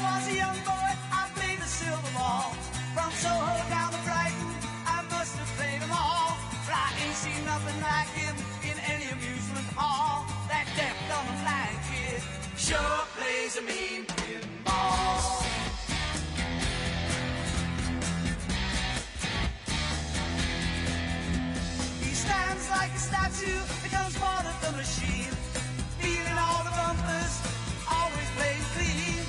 was a young boy, I played the silver ball. From Soho down to Brighton, I must have played them all. But I ain't seen nothing like him in any amusement hall. That deaf, dumb, and blind kid sure plays a mean pinball. He stands like a statue, becomes part of the machine. Feeling all the bumpers, always playing clean.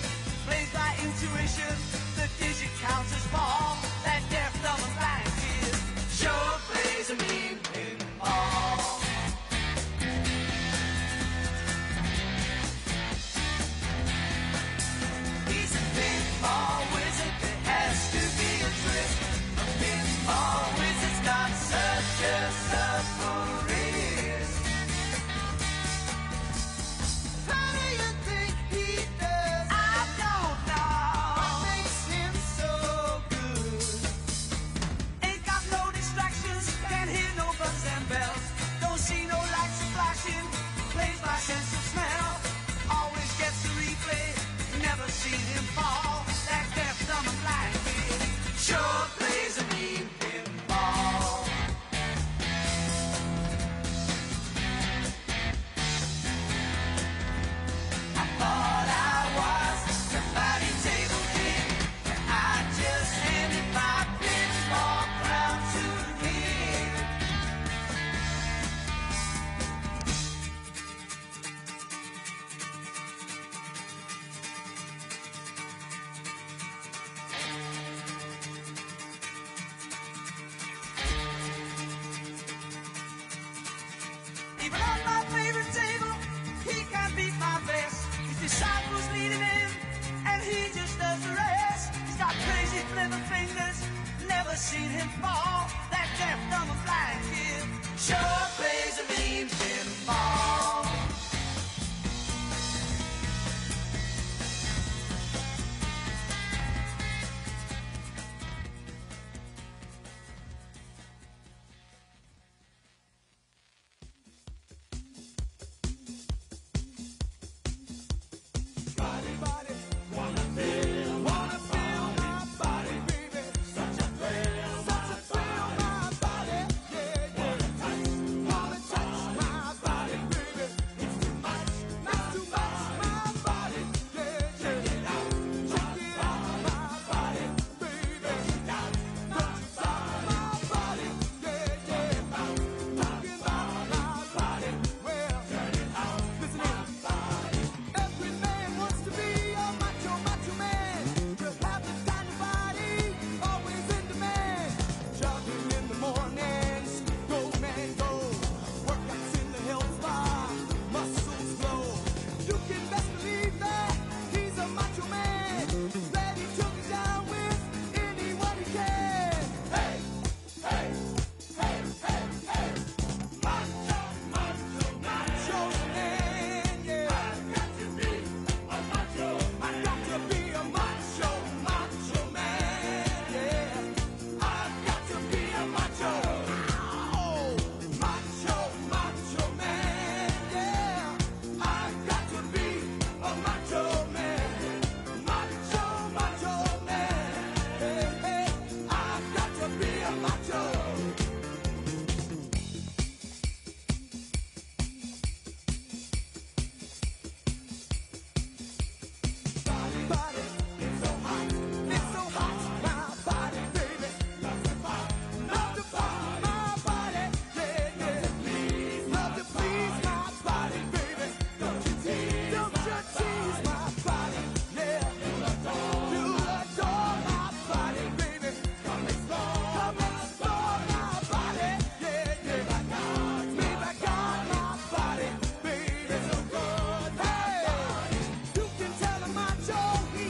Plays by intuition, the digit counts as ball. That deaf, dumb, and blind kid sure plays a mean pinball. He's a pinball wizard, there has to be a twist. A pinball wizard's got such a submarine. How do you think he does? I don't know. What makes him so good? Ain't got no distractions, can't hear no buzzes and bells. Don't see no lights flashing, plays by sense of smell. Always gets the replay, never seen him fall. That deaf, dumb, and blind kid sure plays a mean pinball. I thought I was the fighting table king, and I just handed my pinball crown to him. Even on my favorite table, he can't beat my best. His disciples lead him in, and he just does the rest. He's got crazy flipper fingers, never seen him fall. That deaf, dumb, and blind kid sure plays a mean pinball. He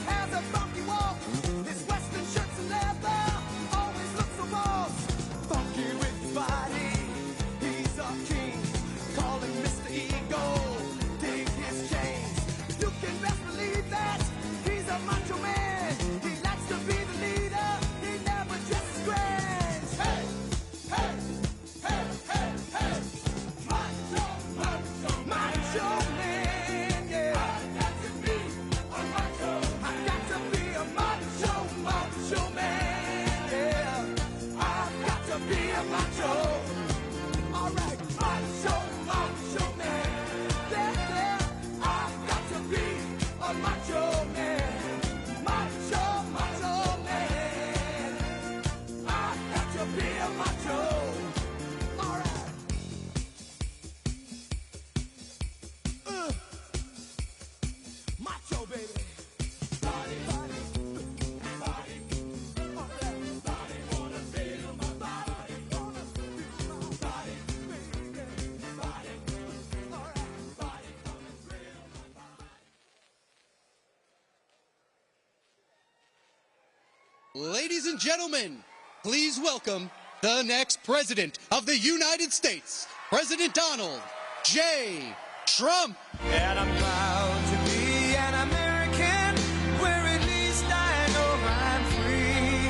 Ladies and gentlemen, please welcome the next President of the United States, President Donald J. Trump. And I'm proud to be an American, where at least I know I'm free.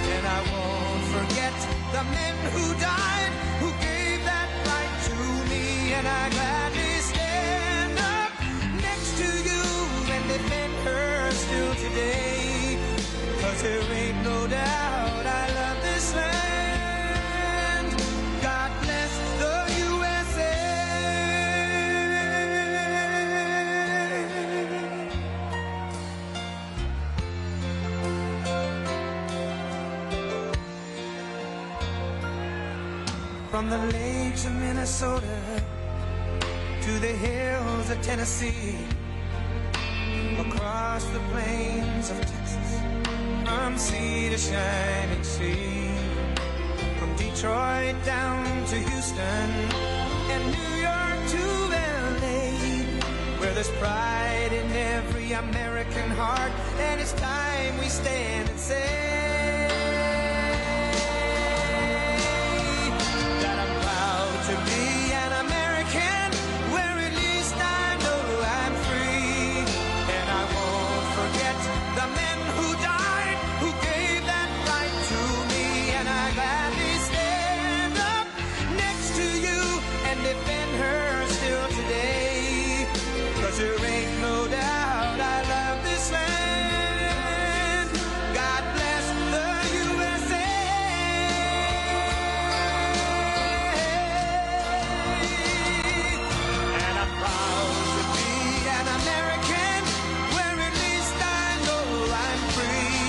And I won't forget the men who died, who gave that right to me. And I gladly stand up next to you and defend her still today. 'Cause there ain't no doubt I love this land. God bless the USA. From the lakes of Minnesota to the hills of Tennessee, across the plains of Texas, from sea to shining sea, from Detroit down to Houston and New York to LA, where there's pride in every American heart, and it's time we stand and say that I'm proud to be an American, where at least I know I'm free. And I won't forget the men who died, who gave that right to me. And I gladly stand up next to you and defend her still today. 'Cause there ain't no doubt I love this land. God bless the USA. And I'm proud to be an American, where at least I know I'm free.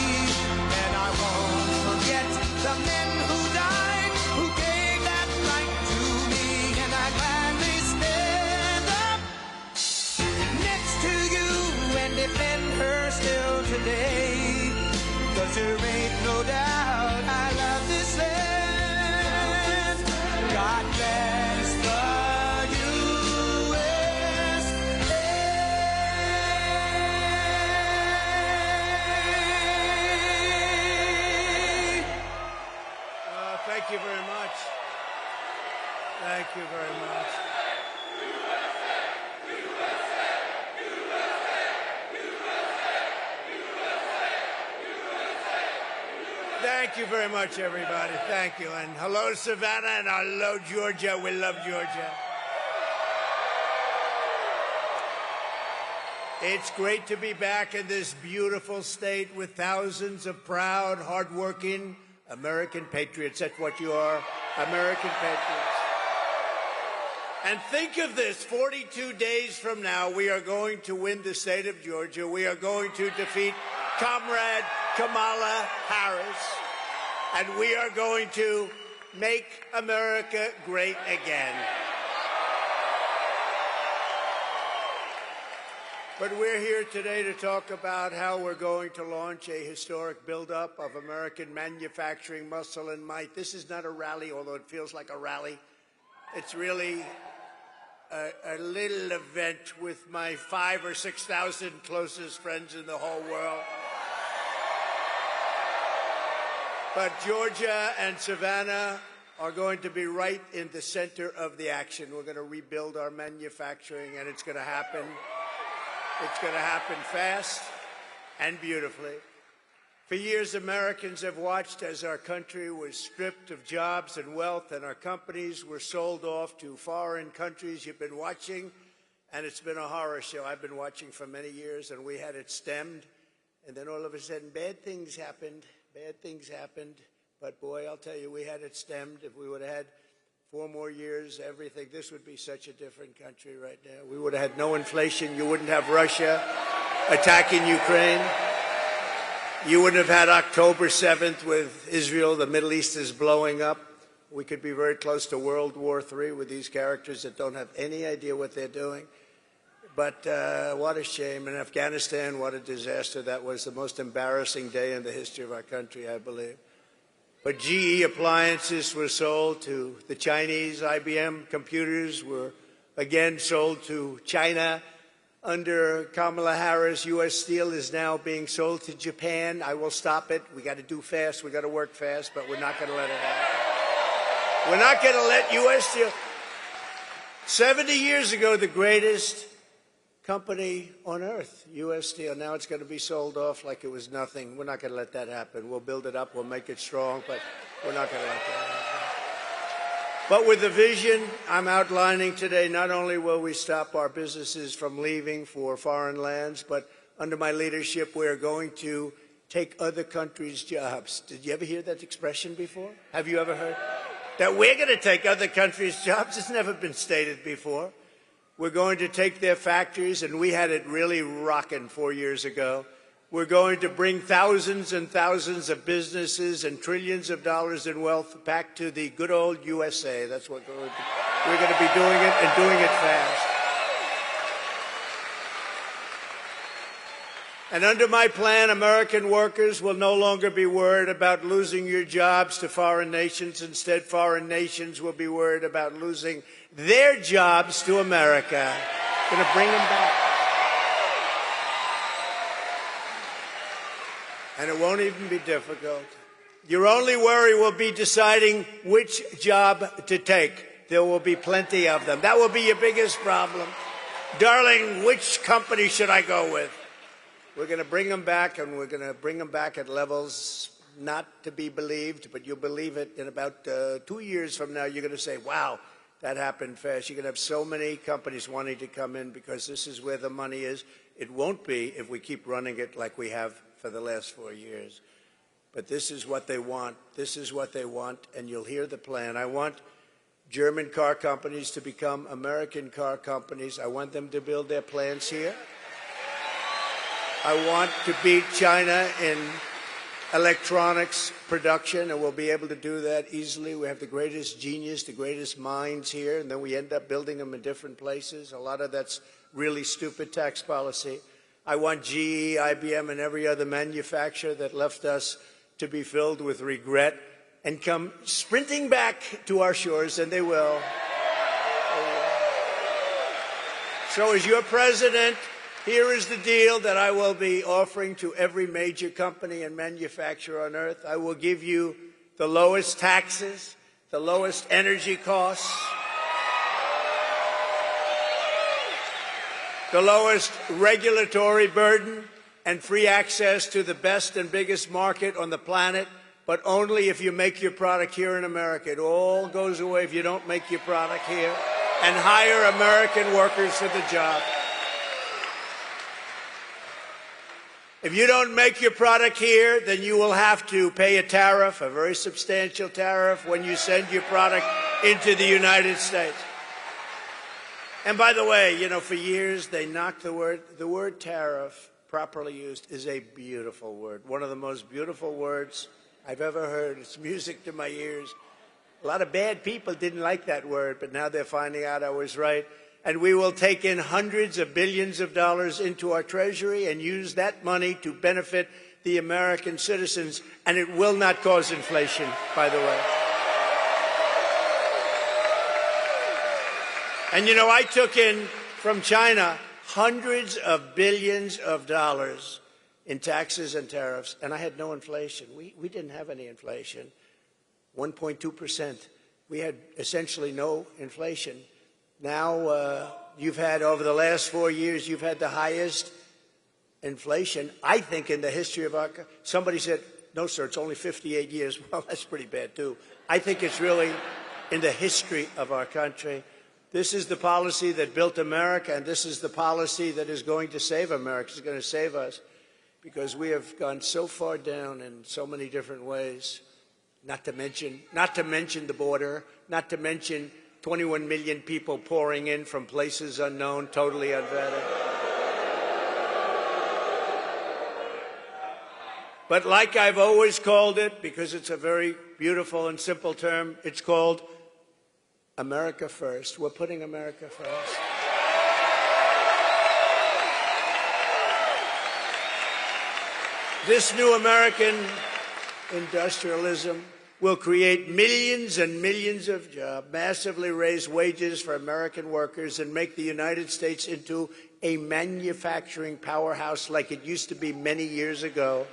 And I won't forget the men who died, who gave that right to me. And I gladly stand up next to you and defend her still today. 'Cause there ain't no doubt I love this land. God bless the USA. Thank you very much. Thank you very much. Thank you very much, everybody. Thank you. And hello, Savannah, and hello, Georgia. We love Georgia. It's great to be back in this beautiful state with thousands of proud, hardworking American patriots. That's what you are, American patriots. And think of this, 42 days from now, we are going to win the state of Georgia. We are going to defeat Comrade Kamala Harris. And we are going to make America great again. But we're here today to talk about how we're going to launch a historic buildup of American manufacturing muscle and might. This is not a rally, although it feels like a rally. It's really a little event with my 5,000 or 6,000 closest friends in the whole world. But Georgia and Savannah are going to be right in the center of the action. We're going to rebuild our manufacturing, and it's going to happen. It's going to happen fast and beautifully. For years, Americans have watched as our country was stripped of jobs and wealth, and our companies were sold off to foreign countries. You've been watching, and it's been a horror show. I've been watching for many years, and we had it stemmed. And then all of a sudden, bad things happened. Bad things happened. But, boy, I'll tell you, we had it stemmed. If we would have had 4 more years, everything, this would be such a different country right now. We would have had no inflation. You wouldn't have Russia attacking Ukraine. You wouldn't have had October 7th with Israel. The Middle East is blowing up. We could be very close to World War III with these characters that don't have any idea what they're doing. But what a shame. In Afghanistan, what a disaster. That was the most embarrassing day in the history of our country, I believe. But GE appliances were sold to the Chinese. IBM computers were again sold to China. Under Kamala Harris, U.S. Steel is now being sold to Japan. I will stop it. We got to do fast. We got to work fast, but we're not going to let it happen. We're not going to let U.S. Steel. 70 years ago, the greatest company on earth, U.S. Steel. Now it's going to be sold off like it was nothing. We're not going to let that happen. We'll build it up. We'll make it strong, but we're not going to let that happen. But with the vision I'm outlining today, not only will we stop our businesses from leaving for foreign lands, but under my leadership, we are going to take other countries' jobs. Did you ever hear that expression before? Have you ever heard? That we're going to take other countries' jobs? It's never been stated before. We're going to take their factories, and we had it really rocking 4 years ago. We're going to bring thousands and thousands of businesses and trillions of dollars in wealth back to the good old USA. That's what we're going to be doing it, and doing it fast. And under my plan, American workers will no longer be worried about losing your jobs to foreign nations. Instead, foreign nations will be worried about losing their jobs to America. Going to bring them back. And it won't even be difficult. Your only worry will be deciding which job to take. There will be plenty of them. That will be your biggest problem. Darling, which company should I go with? We're going to bring them back, and we're going to bring them back at levels not to be believed, but you'll believe it in about 2 years from now. You're going to say, wow, that happened fast. You're going to have so many companies wanting to come in because this is where the money is. It won't be if we keep running it like we have for the last 4 years. But this is what they want. This is what they want, and you'll hear the plan. I want German car companies to become American car companies. I want them to build their plants here. I want to beat China in electronics production, and we'll be able to do that easily. We have the greatest genius, the greatest minds here, and then we end up building them in different places. A lot of that's really stupid tax policy. I want GE, IBM, and every other manufacturer that left us to be filled with regret and come sprinting back to our shores, and they will. So as your president, here is the deal that I will be offering to every major company and manufacturer on earth. I will give you the lowest taxes, the lowest energy costs, the lowest regulatory burden, and free access to the best and biggest market on the planet, but only if you make your product here in America. It all goes away if you don't make your product here, and hire American workers for the job. If you don't make your product here, then you will have to pay a tariff, a very substantial tariff, when you send your product into the United States. And by the way, you know, for years they knocked the word tariff, properly used, is a beautiful word. One of the most beautiful words I've ever heard. It's music to my ears. A lot of bad people didn't like that word, but now they're finding out I was right. And we will take in hundreds of billions of dollars into our treasury and use that money to benefit the American citizens. And it will not cause inflation, by the way. And, you know, I took in from China hundreds of billions of dollars in taxes and tariffs, and I had no inflation. We didn't have any inflation, 1.2%. We had essentially no inflation. Now, you've had, over the last 4 years, you've had the highest inflation, I think, in the history of our country. Somebody said, no, sir, it's only 58 years. Well, that's pretty bad, too. I think it's really in the history of our country. This is the policy that built America, and this is the policy that is going to save America. It's going to save us because we have gone so far down in so many different ways, not to mention the border, not to mention 21 million people pouring in from places unknown, totally unvetted. But like I've always called it, because it's a very beautiful and simple term, it's called America First. We're putting America first. This new American industrialism will create millions and millions of jobs, massively raise wages for American workers, and make the United States into a manufacturing powerhouse like it used to be many years ago.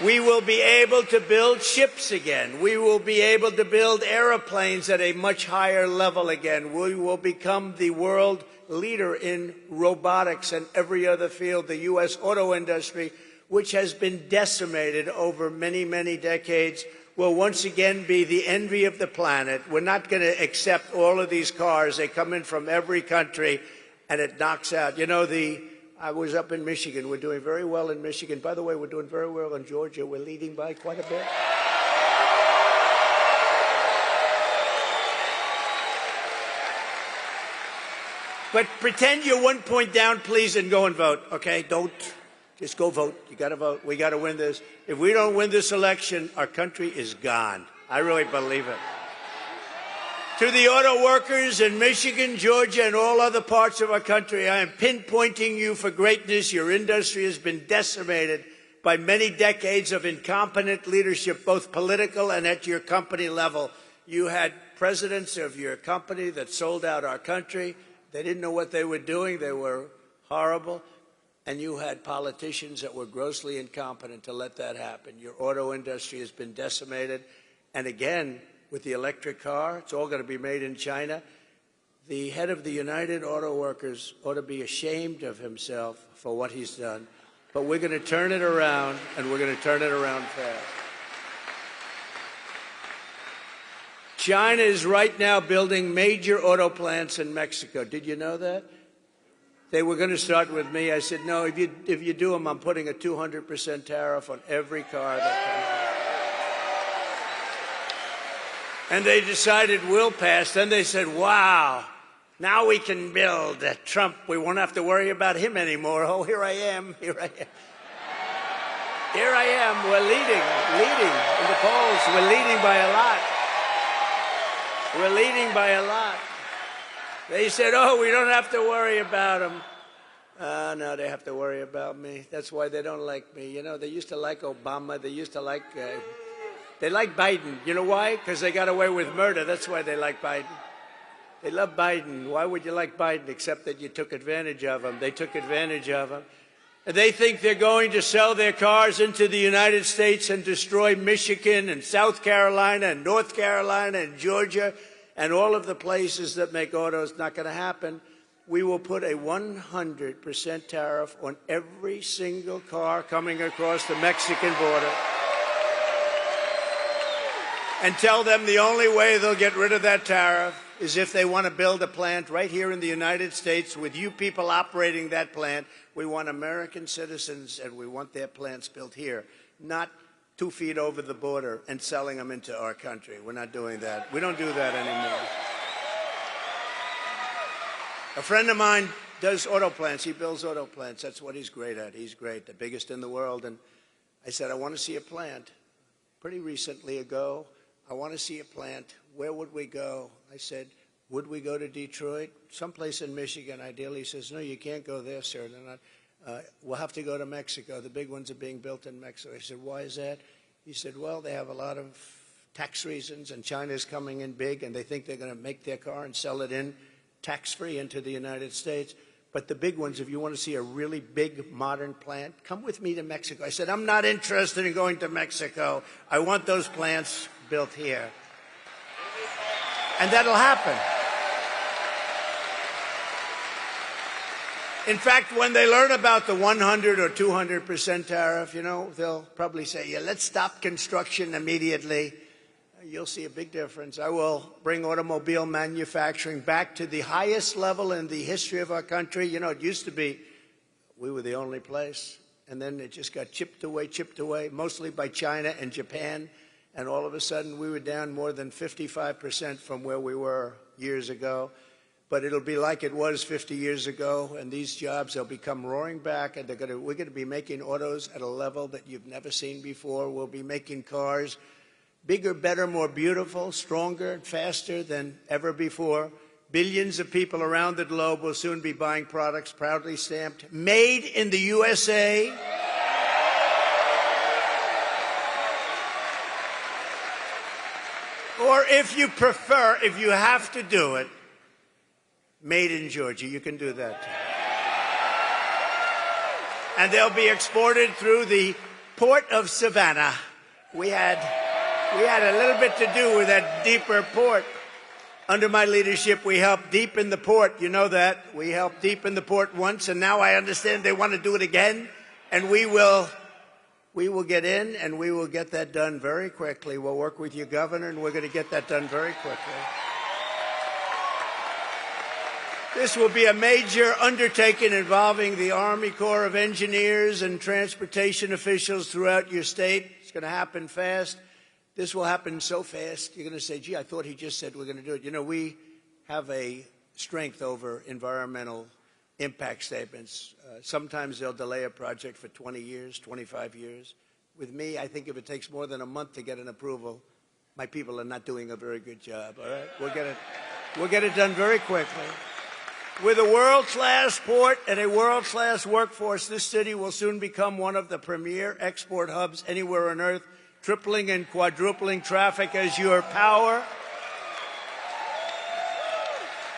We will be able to build ships again. We will be able to build airplanes at a much higher level again. We will become the world leader in robotics and every other field. The U.S. auto industry, which has been decimated over many, many decades, will once again be the envy of the planet. We're not going to accept all of these cars. They come in from every country, and it knocks out. You know, I was up in Michigan. We're doing very well in Michigan. By the way, we're doing very well in Georgia. We're leading by quite a bit. But pretend you're 1 point down, please, and go and vote, okay? Don't. Just go vote. You got to vote. We got to win this. If we don't win this election, our country is gone. I really believe it. To the auto workers in Michigan, Georgia, and all other parts of our country, I am pinpointing you for greatness. Your industry has been decimated by many decades of incompetent leadership, both political and at your company level. You had presidents of your company that sold out our country. They didn't know what they were doing. They were horrible. And you had politicians that were grossly incompetent to let that happen. Your auto industry has been decimated. And again, with the electric car, it's all going to be made in China. The head of the United Auto Workers ought to be ashamed of himself for what he's done. But we're going to turn it around, and we're going to turn it around fast. China is right now building major auto plants in Mexico. Did you know that? They were going to start with me. I said, no, if you do them, I'm putting a 200% tariff on every car that comes. And they decided we'll pass. Then they said, wow, now we can build Trump. We won't have to worry about him anymore. Oh, here I am. Here I am. Here I am. We're leading in the polls. We're leading by a lot. We're leading by a lot. They said, oh, we don't have to worry about him. No, they have to worry about me. That's why they don't like me. You know, they used to like Obama. They used to like... They like Biden. You know why? Because they got away with murder. That's why they like Biden. They love Biden. Why would you like Biden except that you took advantage of him? They took advantage of him. And they think they're going to sell their cars into the United States and destroy Michigan and South Carolina and North Carolina and Georgia and all of the places that make autos. Not going to happen. We will put a 100% tariff on every single car coming across the Mexican border. And tell them the only way they'll get rid of that tariff is if they want to build a plant right here in the United States with you people operating that plant. We want American citizens, and we want their plants built here, not 2 feet over the border and selling them into our country. We're not doing that. We don't do that anymore. A friend of mine does auto plants. He builds auto plants. That's what he's great at. He's great, the biggest in the world. And I said, I want to see a plant. Pretty recently ago, I want to see a plant. Where would we go? I said, would we go to Detroit? Someplace in Michigan, ideally. He says, no, you can't go there, sir. They're not. We'll have to go to Mexico. The big ones are being built in Mexico. I said, why is that? He said, well, they have a lot of tax reasons, and China's coming in big, and they think they're going to make their car and sell it in tax-free into the United States. But the big ones, if you want to see a really big modern plant, come with me to Mexico. I said, I'm not interested in going to Mexico. I want those plants built here. And that'll happen. In fact, when they learn about the 100 or 200% tariff, you know, they'll probably say, yeah, let's stop construction immediately. You'll see a big difference. I will bring automobile manufacturing back to the highest level in the history of our country. You know, it used to be we were the only place, and then it just got chipped away, mostly by China and Japan, and all of a sudden we were down more than 55% from where we were years ago. But it'll be like it was 50 years ago, and these jobs, they'll become roaring back, and we're going to be making autos at a level that you've never seen before. We'll be making cars bigger, better, more beautiful, stronger, faster than ever before. Billions of people around the globe will soon be buying products proudly stamped, made in the USA. Or if you prefer, if you have to do it, made in Georgia. You can do that too. And they'll be exported through the port of Savannah. We had a little bit to do with that deeper port. Under my leadership, we helped deepen the port. You know that. We helped deepen the port once, and now I understand they want to do it again. And we will get in, and we will get that done very quickly. We'll work with your governor, and we're going to get that done very quickly. This will be a major undertaking involving the Army Corps of Engineers and transportation officials throughout your state. It's going to happen fast. This will happen so fast, you're going to say, gee, I thought he just said we're going to do it. You know, we have a strength over environmental impact statements. Sometimes they'll delay a project for 20 years, 25 years. With me, I think if it takes more than a month to get an approval, my people are not doing a very good job, all right? We'll get it done very quickly. With a world-class port and a world-class workforce, this city will soon become one of the premier export hubs anywhere on earth, tripling and quadrupling traffic as your power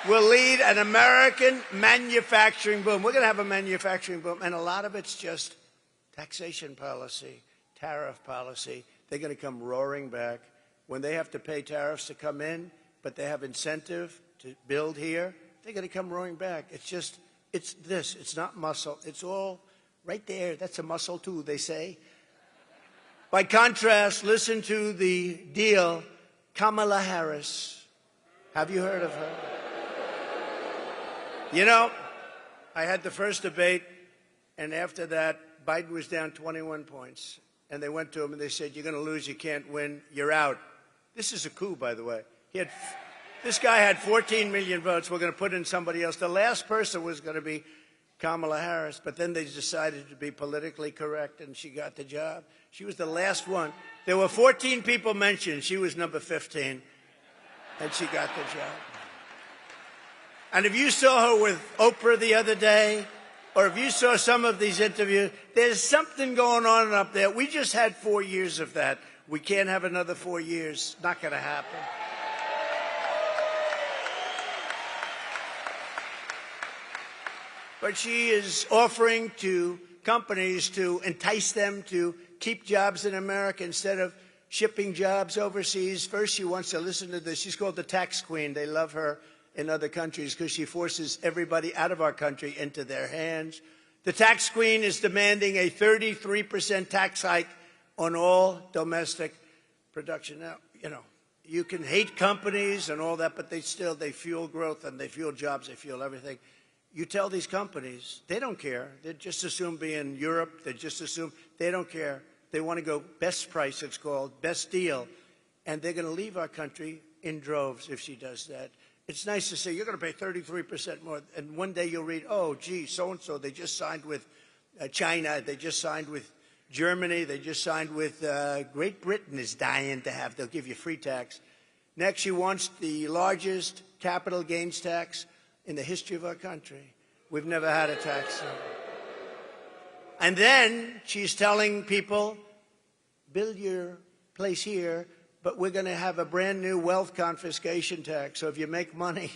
will lead an American manufacturing boom. We're going to have a manufacturing boom, and a lot of it's just taxation policy, tariff policy. They're going to come roaring back. When they have to pay tariffs to come in, but they have incentive to build here, they're going to come roaring back. It's this. It's not muscle. It's all right there. That's a muscle, too, they say. By contrast, listen to the deal, Kamala Harris. Have you heard of her? You know, I had the first debate, and after that, Biden was down 21 points. And they went to him and they said, you're going to lose, you can't win, you're out. This is a coup, by the way. This guy had 14 million votes. We're going to put in somebody else. The last person was going to be Kamala Harris, but then they decided to be politically correct, and she got the job. She was the last one. There were 14 people mentioned. She was number 15, and she got the job. And if you saw her with Oprah the other day, or if you saw some of these interviews, there's something going on up there. We just had 4 years of that. We can't have another 4 years. Not going to happen. But she is offering to companies to entice them to keep jobs in America instead of shipping jobs overseas. First, she wants to listen to this. She's called the tax queen. They love her in other countries because she forces everybody out of our country into their hands. The tax queen is demanding a 33% tax hike on all domestic production. Now, you know, you can hate companies and all that, but they fuel growth and they fuel jobs, they fuel everything. You tell these companies, they don't care. They just assume be in Europe. They just assume they don't care. They want to go best price, it's called, best deal. And they're going to leave our country in droves if she does that. It's nice to say, you're going to pay 33% more. And one day you'll read, oh, gee, so-and-so, they just signed with China. They just signed with Germany. They just signed with Great Britain is dying to have. They'll give you free tax. Next, she wants the largest capital gains tax in the history of our country. We've never had a tax. And then she's telling people, build your place here, but we're going to have a brand new wealth confiscation tax. So if you make money,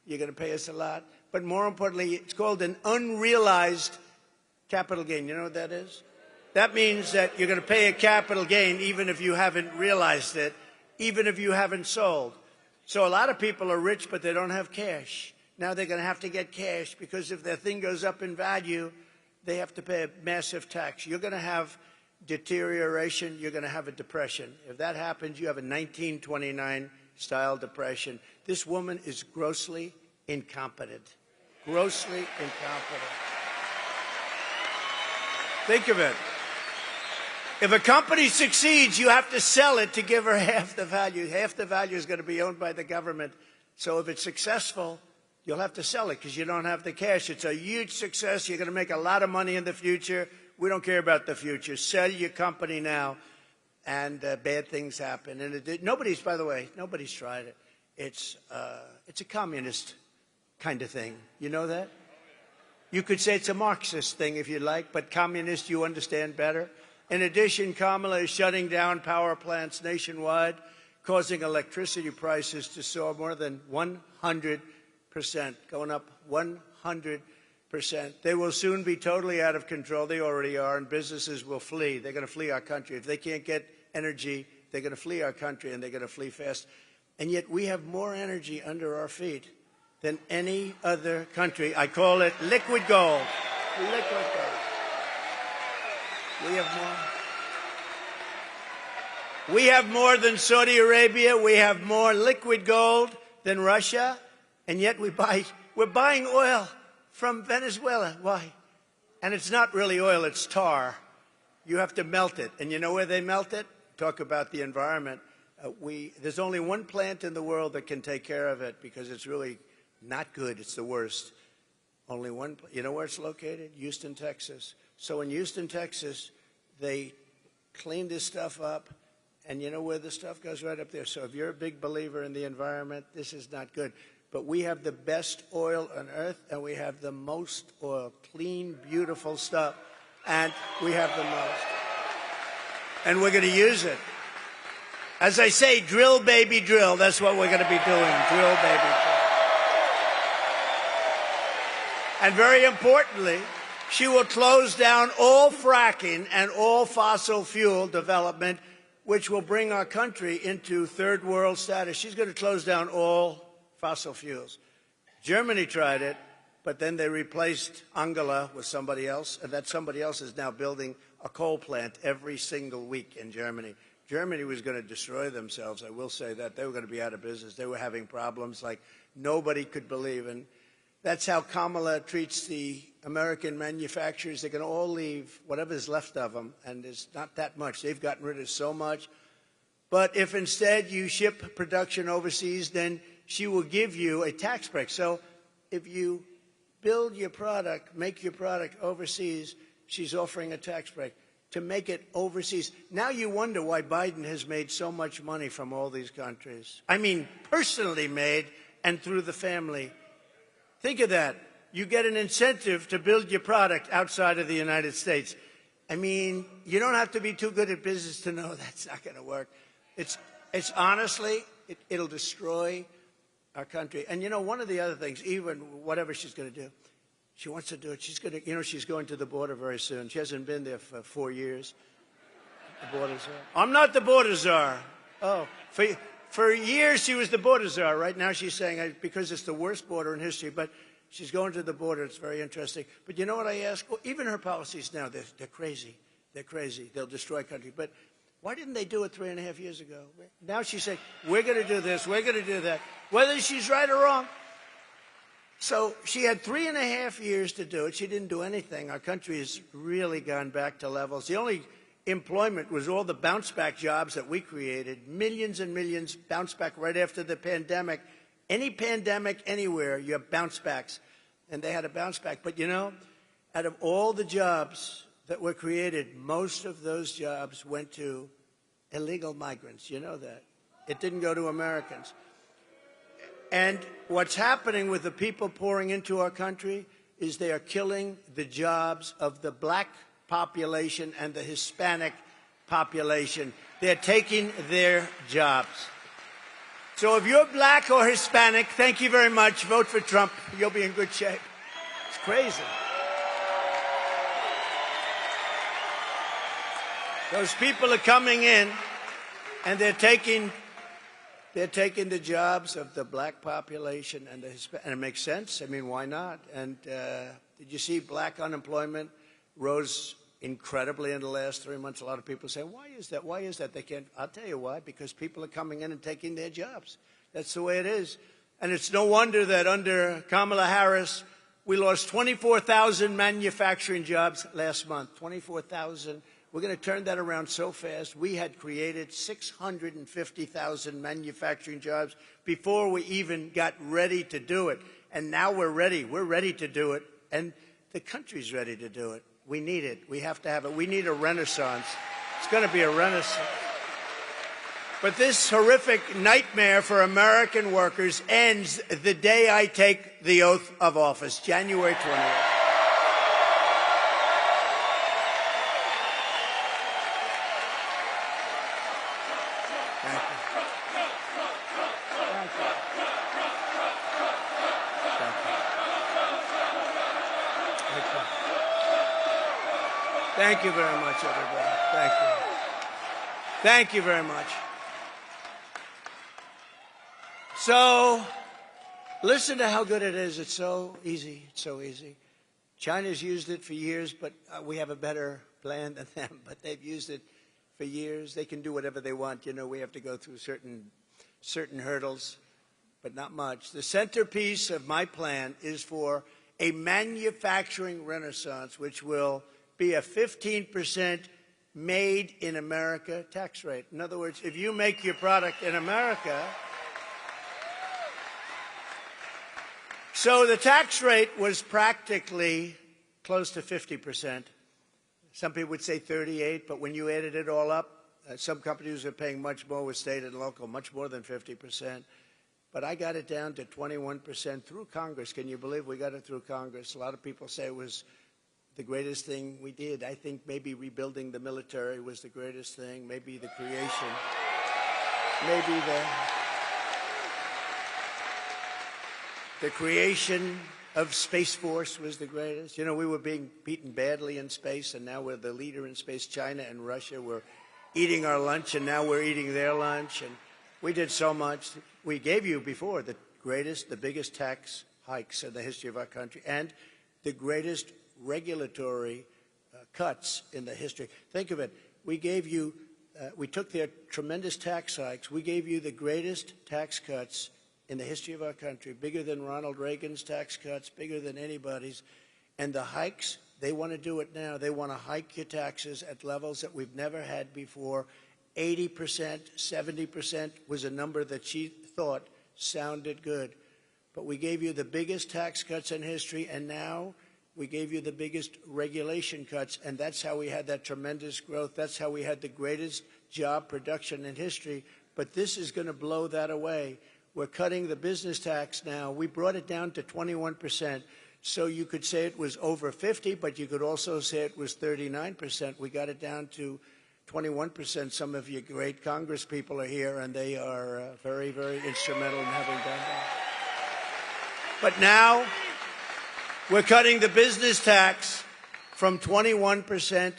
you're going to pay us a lot. But more importantly, it's called an unrealized capital gain. You know what that is? That means that you're going to pay a capital gain even if you haven't realized it, even if you haven't sold. So a lot of people are rich, but they don't have cash. Now they're going to have to get cash because if their thing goes up in value, they have to pay a massive tax. You're going to have deterioration. You're going to have a depression. If that happens, you have a 1929-style depression. This woman is grossly incompetent. Grossly incompetent. Think of it. If a company succeeds, you have to sell it to give her half the value. Half the value is going to be owned by the government. So if it's successful, you'll have to sell it because you don't have the cash. It's a huge success. You're going to make a lot of money in the future. We don't care about the future. Sell your company now, and bad things happen. And nobody's, by the way, nobody's tried it. It's a communist kind of thing. You know that? You could say it's a Marxist thing if you like, but communist you understand better. In addition, Kamala is shutting down power plants nationwide, causing electricity prices to soar more than 100%. going up 100%. They will soon be totally out of control. They already are, and businesses will flee. They're going to flee our country. If they can't get energy, they're going to flee our country, and they're going to flee fast. And yet we have more energy under our feet than any other country. I call it liquid gold. Liquid gold. We have more. We have more than Saudi Arabia. We have more liquid gold than Russia. And yet we're buying oil from Venezuela. Why? And it's not really oil, it's tar. You have to melt it. And you know where they melt it? Talk about the environment. There's only one plant in the world that can take care of it because it's really not good. It's the worst. Only one. You know where it's located? Houston, Texas. So in Houston, Texas, they clean this stuff up, and you know where the stuff goes? Right up there. So if you're a big believer in the environment, this is not good. But we have the best oil on earth, and we have the most oil. Clean, beautiful stuff. And we have the most. And we're going to use it. As I say, drill, baby, drill. That's what we're going to be doing. Drill, baby, drill. And very importantly, she will close down all fracking and all fossil fuel development, which will bring our country into third world status. She's going to close down all fossil fuels. Germany tried it, but then they replaced Angela with somebody else, and that somebody else is now building a coal plant every single week in Germany. Germany was going to destroy themselves, I will say that. They were going to be out of business. They were having problems like nobody could believe. And that's how Kamala treats the American manufacturers. They're going to all leave, whatever's left of them, and there's not that much. They've gotten rid of so much. But if instead you ship production overseas, then she will give you a tax break. So if you build your product, make your product overseas, she's offering a tax break to make it overseas. Now you wonder why Biden has made so much money from all these countries. I mean, personally made and through the family. Think of that. You get an incentive to build your product outside of the United States. I mean, you don't have to be too good at business to know that's not going to work. It's honestly, it'll destroy our country. And you know, one of the other things, even whatever she's going to do, she wants to do it. She's going to, you know, she's going to the border very soon. She hasn't been there for 4 years. The border czar. I'm not the border czar. Oh, for years she was the border czar. Right now she's saying because it's the worst border in history, but she's going to the border. It's very interesting. But you know what I ask? Well, even her policies now, they're crazy. They're crazy. They'll destroy country. But why didn't they do it 3.5 years ago? Now she's saying, we're going to do this, we're going to do that. Whether she's right or wrong. So she had 3.5 years to do it. She didn't do anything. Our country has really gone back to levels. The only employment was all the bounce-back jobs that we created. Millions and millions bounced back right after the pandemic. Any pandemic anywhere, you have bounce-backs. And they had a bounce-back. But, you know, out of all the jobs that were created, most of those jobs went to illegal migrants. You know that. It didn't go to Americans. And what's happening with the people pouring into our country is they are killing the jobs of the black population and the Hispanic population. They're taking their jobs. So if you're black or Hispanic, thank you very much. Vote for Trump. You'll be in good shape. It's crazy. Those people are coming in, and they're taking the jobs of the black population and the Hispanic. And it makes sense. I mean, why not? And did you see black unemployment rose incredibly in the last 3 months? A lot of people say, why is that? Why is that? They can't. I'll tell you why. Because people are coming in and taking their jobs. That's the way it is. And it's no wonder that under Kamala Harris, we lost 24,000 manufacturing jobs last month. 24,000. We're going to turn that around so fast. We had created 650,000 manufacturing jobs before we even got ready to do it. And now we're ready. We're ready to do it. And the country's ready to do it. We need it. We have to have it. We need a renaissance. It's going to be a renaissance. But this horrific nightmare for American workers ends the day I take the oath of office, January 20th. Thank you very much, everybody. Thank you. Thank you very much. So, listen to how good it is. It's so easy. It's so easy. China's used it for years, but we have a better plan than them. But they've used it for years. They can do whatever they want. You know, we have to go through certain hurdles, but not much. The centerpiece of my plan is for a manufacturing renaissance, which will be a 15% made in America tax rate. In other words, if you make your product in America, so the tax rate was practically close to 50%. Some people would say 38, but when you added it all up, some companies are paying much more with state and local, much more than 50%. But I got it down to 21% through Congress. Can you believe we got it through Congress? A lot of people say it was the greatest thing we did. I think maybe rebuilding the military was the greatest thing. Maybe the creation, maybe the creation of Space Force was the greatest. You know, we were being beaten badly in space, and now we're the leader in space. China and Russia were eating our lunch, and now we're eating their lunch. And we did so much. We gave you before the biggest tax hikes in the history of our country, and the greatest regulatory cuts in the history. Think of it. We gave you, we took their tremendous tax hikes. We gave you the greatest tax cuts in the history of our country, bigger than Ronald Reagan's tax cuts, bigger than anybody's. And the hikes, they want to do it now. They want to hike your taxes at levels that we've never had before. 80%, 70% was a number that she thought sounded good. But we gave you the biggest tax cuts in history, and now we gave you the biggest regulation cuts, and that's how we had that tremendous growth. That's how we had the greatest job production in history. But this is going to blow that away. We're cutting the business tax now. We brought it down to 21%. So you could say it was over 50, but you could also say it was 39%. We got it down to 21%. Some of you great Congress people are here, and they are very, very instrumental in having done that. But now we're cutting the business tax from 21%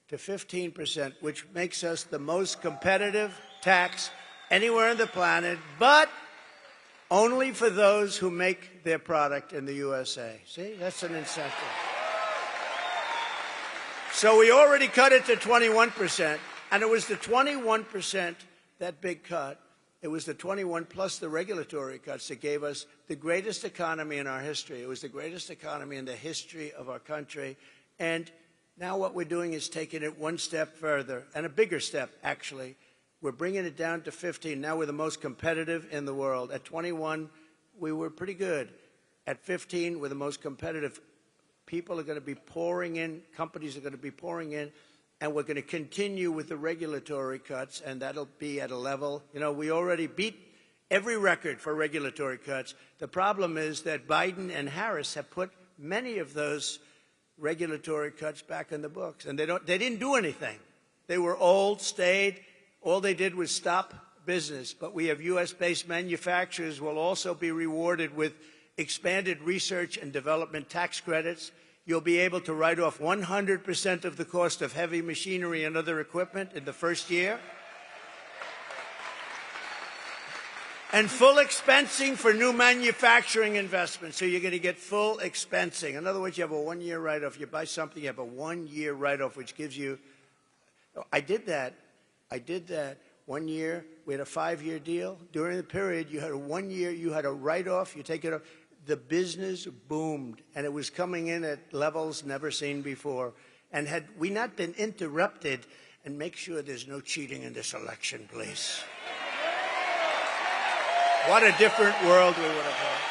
to 15%, which makes us the most competitive tax anywhere on the planet, but only for those who make their product in the USA. See, that's an incentive. So we already cut it to 21%, and it was the 21%, that big cut, it was the 21 plus the regulatory cuts that gave us the greatest economy in our history. It was the greatest economy in the history of our country. And now what we're doing is taking it one step further, and a bigger step, actually. We're bringing it down to 15. Now we're the most competitive in the world. At 21, we were pretty good. At 15, we're the most competitive. People are going to be pouring in. Companies are going to be pouring in. And we're going to continue with the regulatory cuts, and that'll be at a level. You know, we already beat every record for regulatory cuts. The problem is that Biden and Harris have put many of those regulatory cuts back in the books, and they didn't do anything. They were old, stayed. All they did was stop business. But we have U.S.-based manufacturers will also be rewarded with expanded research and development tax credits. You'll be able to write off 100% of the cost of heavy machinery and other equipment in the first year. And full expensing for new manufacturing investments. So you're going to get full expensing. In other words, you have a one-year write-off. You buy something, you have a one-year write-off, which gives you... I did that 1 year. We had a 5-year deal. During the period, you had a 1 year, you had a write-off, you take it off. The business boomed, and it was coming in at levels never seen before. And had we not been interrupted, and make sure there's no cheating in this election, please. What a different world we would have had.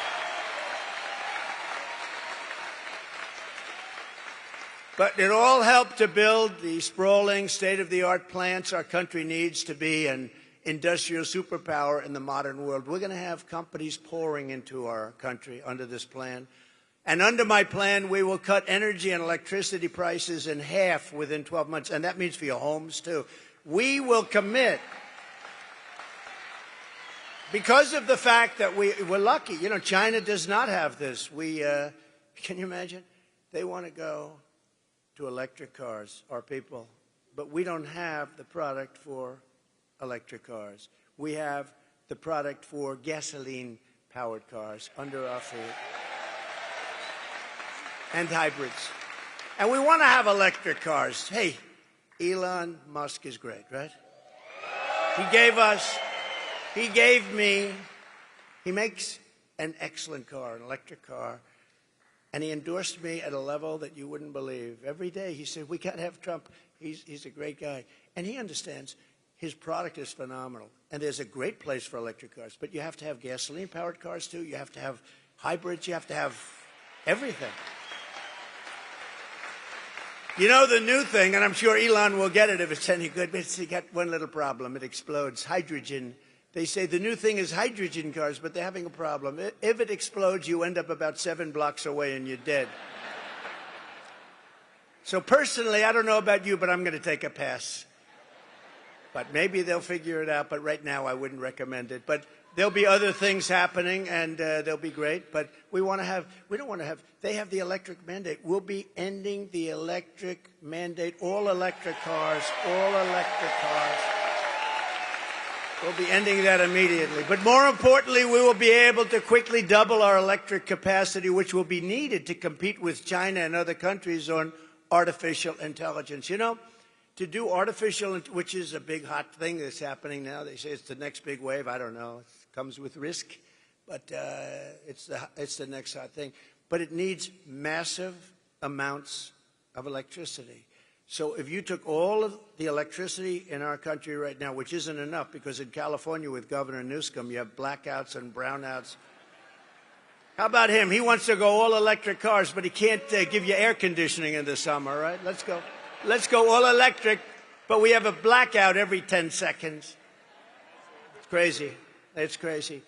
But it all helped to build the sprawling, state-of-the-art plants our country needs to be an industrial superpower in the modern world. We're going to have companies pouring into our country under this plan. And under my plan, we will cut energy and electricity prices in half within 12 months. And that means for your homes, too. We will commit, because of the fact that we're lucky. You know, China does not have this. Can you imagine? They want to go to electric cars, our people. But we don't have the product for electric cars. We have the product for gasoline-powered cars under our feet. And hybrids. And we want to have electric cars. Hey, Elon Musk is great, right? He makes an excellent car, an electric car, and he endorsed me at a level that you wouldn't believe. Every day he said, we got to have Trump. He's a great guy. And he understands his product is phenomenal. And there's a great place for electric cars. But you have to have gasoline-powered cars, too. You have to have hybrids. You have to have everything. You know the new thing, and I'm sure Elon will get it if it's any good, but it's got one little problem. It explodes. Hydrogen. They say the new thing is hydrogen cars, but they're having a problem. If it explodes, you end up about 7 blocks away and you're dead. So personally, I don't know about you, but I'm going to take a pass. But maybe they'll figure it out, but right now I wouldn't recommend it. But there'll be other things happening, and they'll be great. But we don't want to have, they have the electric mandate. We'll be ending the electric mandate, all electric cars. We'll be ending that immediately. But more importantly, we will be able to quickly double our electric capacity, which will be needed to compete with China and other countries on artificial intelligence. You know, to do artificial, which is a big hot thing that's happening now. They say it's the next big wave. I don't know. It comes with risk, but it's the next hot thing. But it needs massive amounts of electricity. So if you took all of the electricity in our country right now, which isn't enough, because in California with Governor Newsom, you have blackouts and brownouts. How about him? He wants to go all electric cars, but he can't give you air conditioning in the summer, right? Let's go all electric, but we have a blackout every 10 seconds. It's crazy. It's crazy.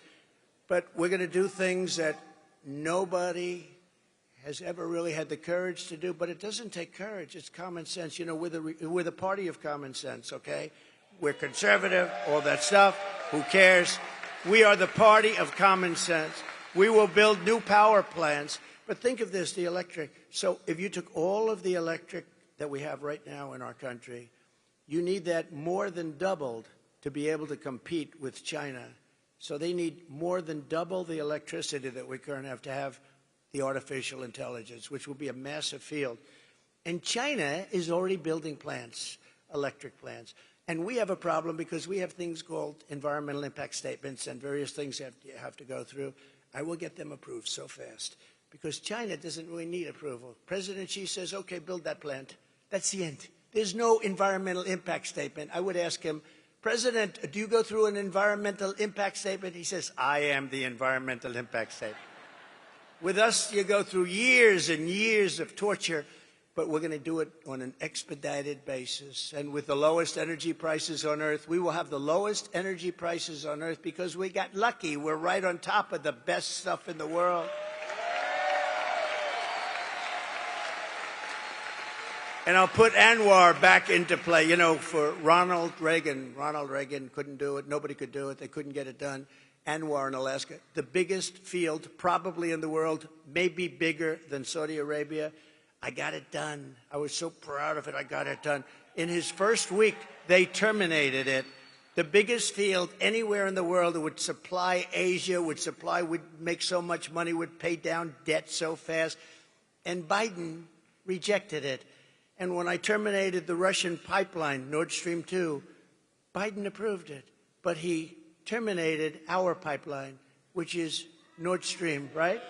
But we're going to do things that nobody has ever really had the courage to do, but it doesn't take courage. It's common sense. You know, we're the party of common sense, okay? We're conservative, all that stuff. Who cares? We are the party of common sense. We will build new power plants. But think of this, the electric. So if you took all of the electric that we have right now in our country, you need that more than doubled to be able to compete with China. So they need more than double the electricity that we currently have to have the artificial intelligence, which will be a massive field. And China is already building plants, electric plants. And we have a problem because we have things called environmental impact statements and various things you have to go through. I will get them approved so fast because China doesn't really need approval. President Xi says, okay, build that plant. That's the end. There's no environmental impact statement. I would ask him, President, do you go through an environmental impact statement? He says, I am the environmental impact statement. With us, you go through years and years of torture, but we're going to do it on an expedited basis. And with the lowest energy prices on Earth, we will have the lowest energy prices on Earth because we got lucky. We're right on top of the best stuff in the world. And I'll put Anwar back into play. You know, for Ronald Reagan couldn't do it. Nobody could do it. They couldn't get it done. Anwar in Alaska, the biggest field probably in the world, maybe bigger than Saudi Arabia. I got it done. I was so proud of it. I got it done. In his first week, they terminated it. The biggest field anywhere in the world that would supply Asia, would make so much money, would pay down debt so fast. And Biden rejected it. And when I terminated the Russian pipeline, Nord Stream 2, Biden approved it. But he terminated our pipeline, which is Nord Stream, right?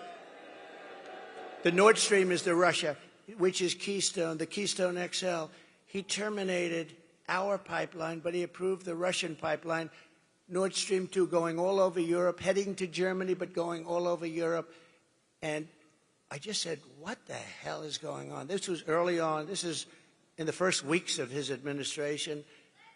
The Nord Stream is the Russia, which is Keystone, the Keystone XL. He terminated our pipeline, but he approved the Russian pipeline, Nord Stream 2, going all over Europe, heading to Germany, but going all over Europe. And I just said, what the hell is going on? This was early on. This is in the first weeks of his administration.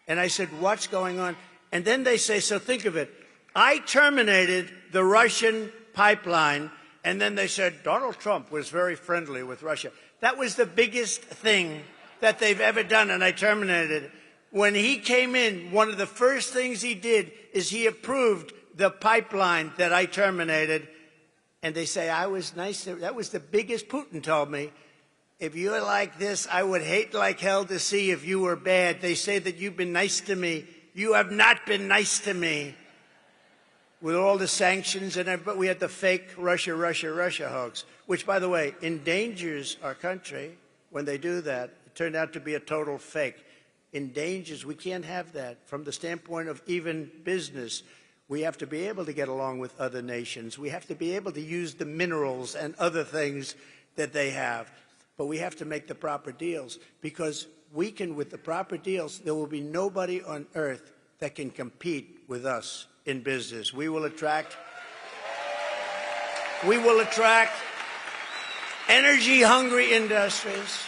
And I said, what's going on? And then they say, so think of it. I terminated the Russian pipeline, and then they said, Donald Trump was very friendly with Russia. That was the biggest thing that they've ever done, and I terminated it. When he came in, one of the first things he did is he approved the pipeline that I terminated. And they say, I was nice. That was the biggest, Putin told me, if you're like this, I would hate like hell to see if you were bad. They say that you've been nice to me. You have not been nice to me. With all the sanctions and everything, but we had the fake Russia, Russia, Russia hoax, which, by the way, endangers our country when they do that. It turned out to be a total fake. Endangers, we can't have that. From the standpoint of even business, we have to be able to get along with other nations. We have to be able to use the minerals and other things that they have. But we have to make the proper deals, because we can, with the proper deals, there will be nobody on earth that can compete with us in business. We will attract energy-hungry industries.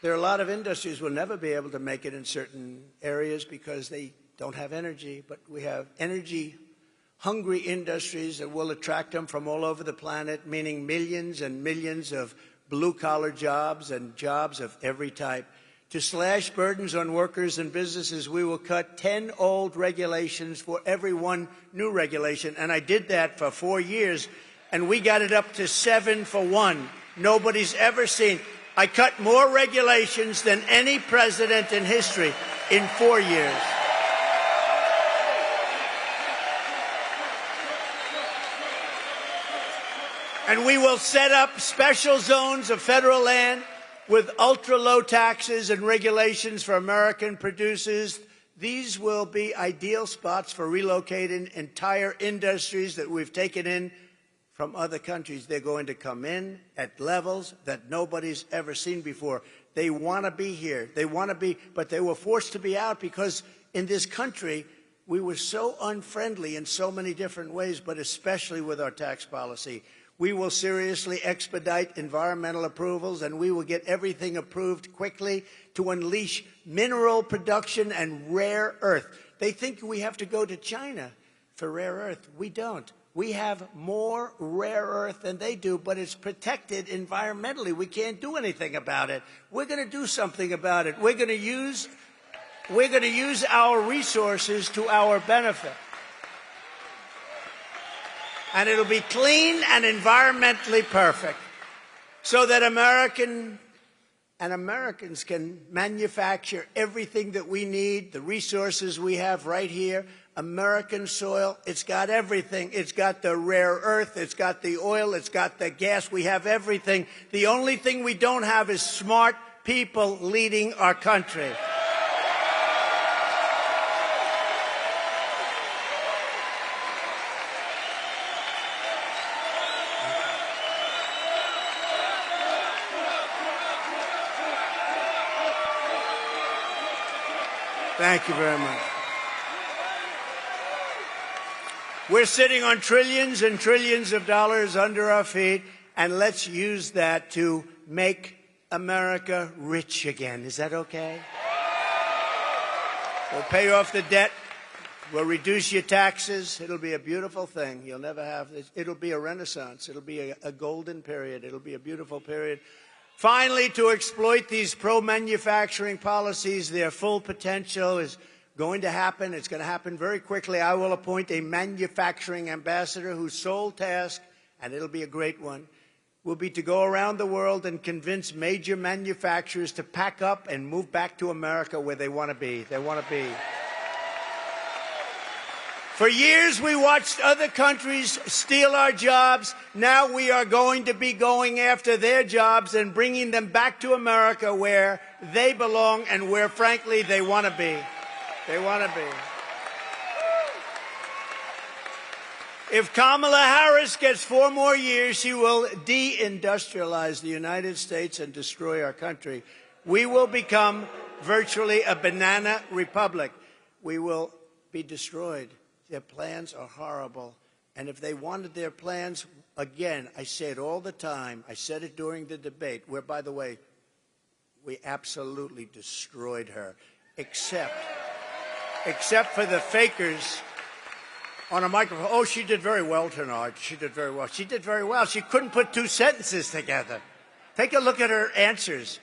There are a lot of industries will never be able to make it in certain areas because they don't have energy, but we have energy-hungry industries that will attract them from all over the planet, meaning millions and millions of blue-collar jobs and jobs of every type. To slash burdens on workers and businesses, we will cut 10 old regulations for every one new regulation. And I did that for 4 years, and we got it up to 7 for 1. Nobody's ever seen. I cut more regulations than any president in history in 4 years. And we will set up special zones of federal land with ultra-low taxes and regulations for American producers. These will be ideal spots for relocating entire industries that we've taken in from other countries. They're going to come in at levels that nobody's ever seen before. They want to be here. They want to be, but they were forced to be out because in this country, we were so unfriendly in so many different ways, but especially with our tax policy. We will seriously expedite environmental approvals, and we will get everything approved quickly to unleash mineral production and rare earth. They think we have to go to China for rare earth. We don't. We have more rare earth than they do, but it's protected environmentally. We can't do anything about it. We're going to do something about it. We're going to use our resources to our benefit. And it'll be clean and environmentally perfect so that Americans can manufacture everything that we need, the resources we have right here. American soil, it's got everything. It's got the rare earth, it's got the oil, it's got the gas. We have everything. The only thing we don't have is smart people leading our country. Thank you very much. We're sitting on trillions and trillions of dollars under our feet, and let's use that to make America rich again. Is that okay? We'll pay off the debt. We'll reduce your taxes. It'll be a beautiful thing. You'll never have this. It'll be a renaissance. It'll be a golden period. It'll be a beautiful period. Finally, to exploit these pro-manufacturing policies, their full potential is going to happen. It's going to happen very quickly. I will appoint a manufacturing ambassador whose sole task, and it'll be a great one, will be to go around the world and convince major manufacturers to pack up and move back to America where they want to be. They want to be. For years, we watched other countries steal our jobs. Now we are going to be going after their jobs and bringing them back to America where they belong and where, frankly, they want to be. They want to be. If Kamala Harris gets 4 more years, she will deindustrialize the United States and destroy our country. We will become virtually a banana republic. We will be destroyed. Their plans are horrible. And if they wanted their plans, again, I say it all the time. I said it during the debate, where, by the way, we absolutely destroyed her, except for the fakers on a microphone. Oh, she did very well tonight. She did very well. She did very well. She couldn't put 2 sentences together. Take a look at her answers.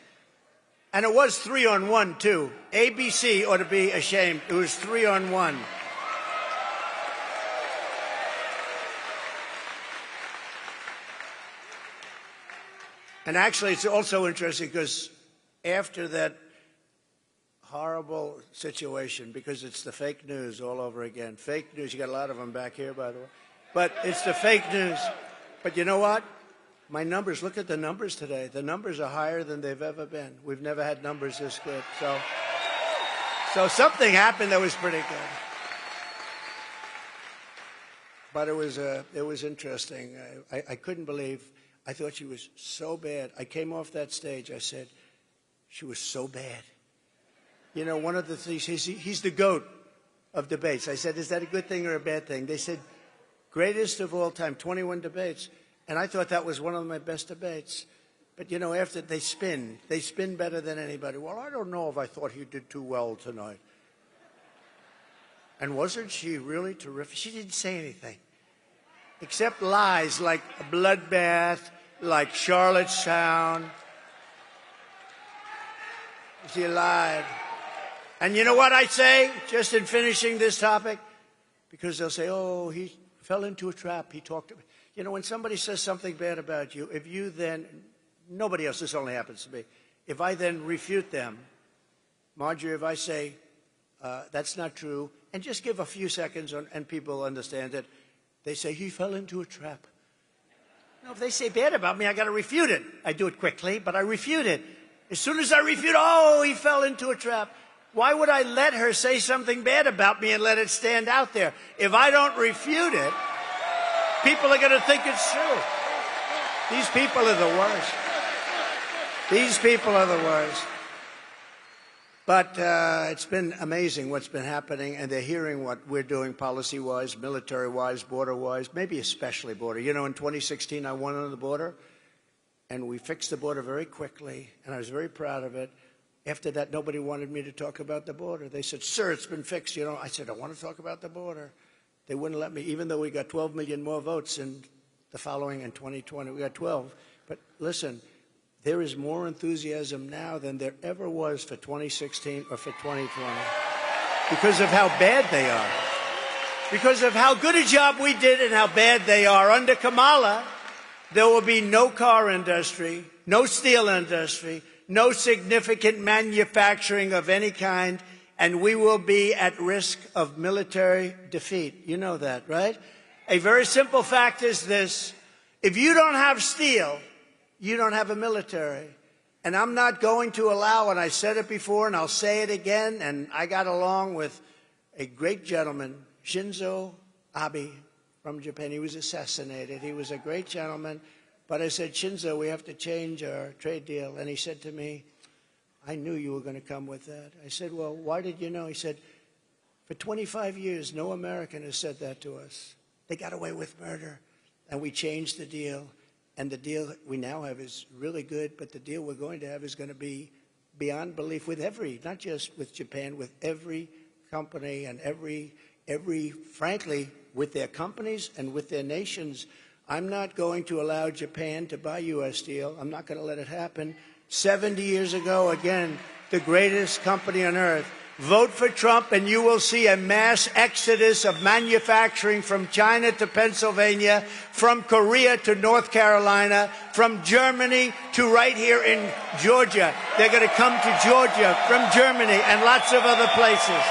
And it was 3-on-1, too. ABC ought to be ashamed. It was 3-on-1. And actually, it's also interesting because after that horrible situation, because it's the fake news all over again. Fake news, you got a lot of them back here, by the way. But it's the fake news. But you know what? My numbers, look at the numbers today. The numbers are higher than they've ever been. We've never had numbers this good. So something happened that was pretty good. But it was interesting. I couldn't believe, I thought she was so bad. I came off that stage, I said, she was so bad. You know, one of the things, he's the GOAT of debates. I said, is that a good thing or a bad thing? They said, greatest of all time, 21 debates. And I thought that was one of my best debates. But, you know, after they spin better than anybody. Well, I don't know if I thought he did too well tonight. And wasn't she really terrific? She didn't say anything. Except lies like a bloodbath, like Charlottetown. She lied. And you know what I say, just in finishing this topic? Because they'll say, oh, he fell into a trap. He talked. You know, when somebody says something bad about you, if you then, nobody else, this only happens to me, if I then refute them, Marjorie, if I say, that's not true, and just give a few seconds and people understand it, they say, he fell into a trap. No, if they say bad about me, I got to refute it. I do it quickly, but I refute it. As soon as I refute, oh, he fell into a trap. Why would I let her say something bad about me and let it stand out there? If I don't refute it, people are going to think it's true. These people are the worst. These people are the worst. But it's been amazing what's been happening, and they're hearing what we're doing policy-wise, military-wise, border-wise, maybe especially border. You know, in 2016, I won on the border, and we fixed the border very quickly, and I was very proud of it. After that, nobody wanted me to talk about the border. They said, sir, it's been fixed. You know, I said, I want to talk about the border. They wouldn't let me, even though we got 12 million more votes in the following in 2020. We got 12. But listen, there is more enthusiasm now than there ever was for 2016 or for 2020 because of how bad they are. Because of how good a job we did and how bad they are. Under Kamala, there will be no car industry, no steel industry, no significant manufacturing of any kind, and we will be at risk of military defeat. You know that, right? A very simple fact is this. If you don't have steel, you don't have a military. And I'm not going to allow, and I said it before and I'll say it again, and I got along with a great gentleman, Shinzo Abe from Japan. He was assassinated. He was a great gentleman. But I said, Shinzo, we have to change our trade deal. And he said to me, I knew you were going to come with that. I said, well, why did you know? He said, for 25 years, no American has said that to us. They got away with murder. And we changed the deal. And the deal we now have is really good, but the deal we're going to have is going to be beyond belief with every, not just with Japan, with every company and every, frankly, with their companies and with their nations. I'm not going to allow Japan to buy U.S. steel. I'm not going to let it happen. 70 years ago, again, the greatest company on earth. Vote for Trump and you will see a mass exodus of manufacturing from China to Pennsylvania, from Korea to North Carolina, from Germany to right here in Georgia. They're going to come to Georgia from Germany and lots of other places.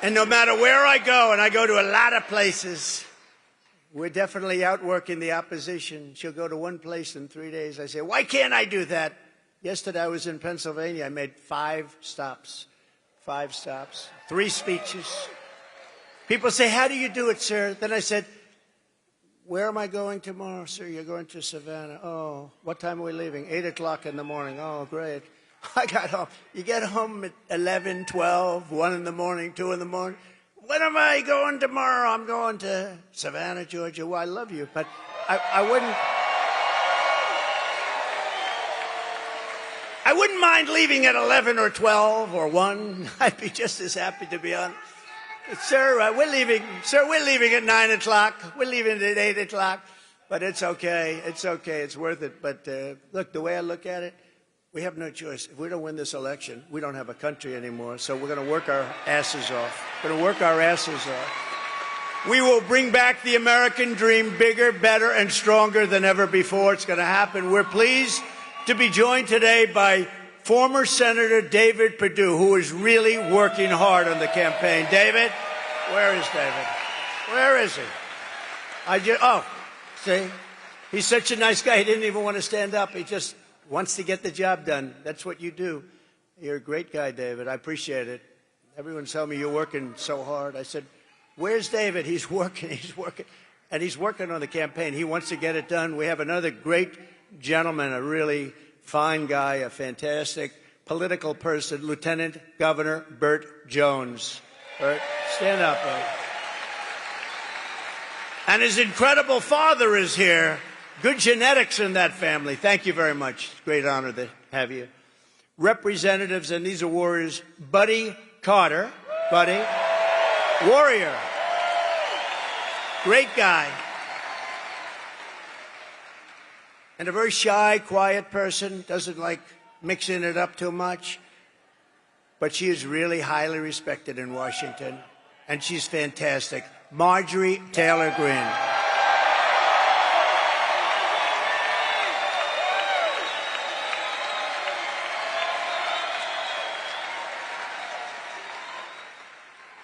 And no matter where I go, and I go to a lot of places, we're definitely outworking the opposition. She'll go to one place in 3 days. I say, why can't I do that? Yesterday I was in Pennsylvania. I made 5 stops, 3 speeches. People say, how do you do it, sir? Then I said, where am I going tomorrow, sir? You're going to Savannah. Oh, what time are we leaving? 8 o'clock in the morning. Oh, great. I got home. You get home at 11, 12, 1 in the morning, 2 in the morning. When am I going tomorrow? I'm going to Savannah, Georgia. Well, I love you, but I wouldn't mind leaving at 11 or 12 or 1. I'd be just as happy to be on. Sir, we're leaving. Sir, we're leaving at 9 o'clock. We're leaving at 8 o'clock. But it's okay. It's okay. It's worth it. But look, the way I look at it, We have no choice. If we don't win this election, we don't have a country anymore. So we're going to work our asses off. We're going to work our asses off. We will bring back the American dream bigger, better, and stronger than ever before. It's going to happen. We're pleased to be joined today by former Senator David Perdue, who is really working hard on the campaign. David? Where is David? Where is he? See? He's such a nice guy. He didn't even want to stand up. He just wants to get the job done. That's what you do. You're a great guy, David. I appreciate it. Everyone's telling me you're working so hard. I said, where's David? He's working. He's working. And he's working on the campaign. He wants to get it done. We have another great gentleman, a really fine guy, a fantastic political person, Lieutenant Governor Burt Jones. Burt, stand up, Burt. And his incredible father is here. Good genetics in that family. Thank you very much. Great honor to have you. Representatives, and these are warriors, Buddy Carter. Buddy. Warrior. Great guy. And a very shy, quiet person. Doesn't like mixing it up too much. But she is really highly respected in Washington. And she's fantastic. Marjorie Taylor Greene.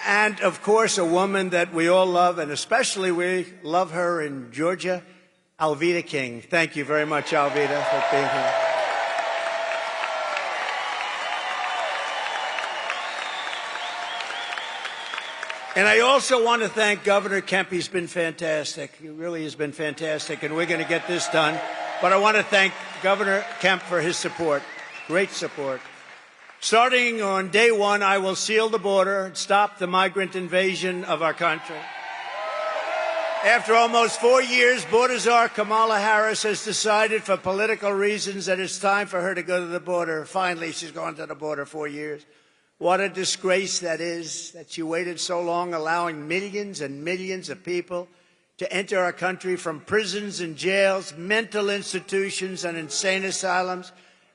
And, of course, a woman that we all love, and especially we love her in Georgia, Alveda King. Thank you very much, Alveda, for being here. And I also want to thank Governor Kemp. He's been fantastic. He really has been fantastic, and we're going to get this done. But I want to thank Governor Kemp for his support, great support. Starting on day one, I will seal the border and stop the migrant invasion of our country. After almost 4 years, border czar Kamala Harris has decided for political reasons that it's time for her to go to the border. Finally, she's gone to the border 4 years. What a disgrace that is, that she waited so long, allowing millions and millions of people to enter our country from prisons and jails, mental institutions and insane asylums,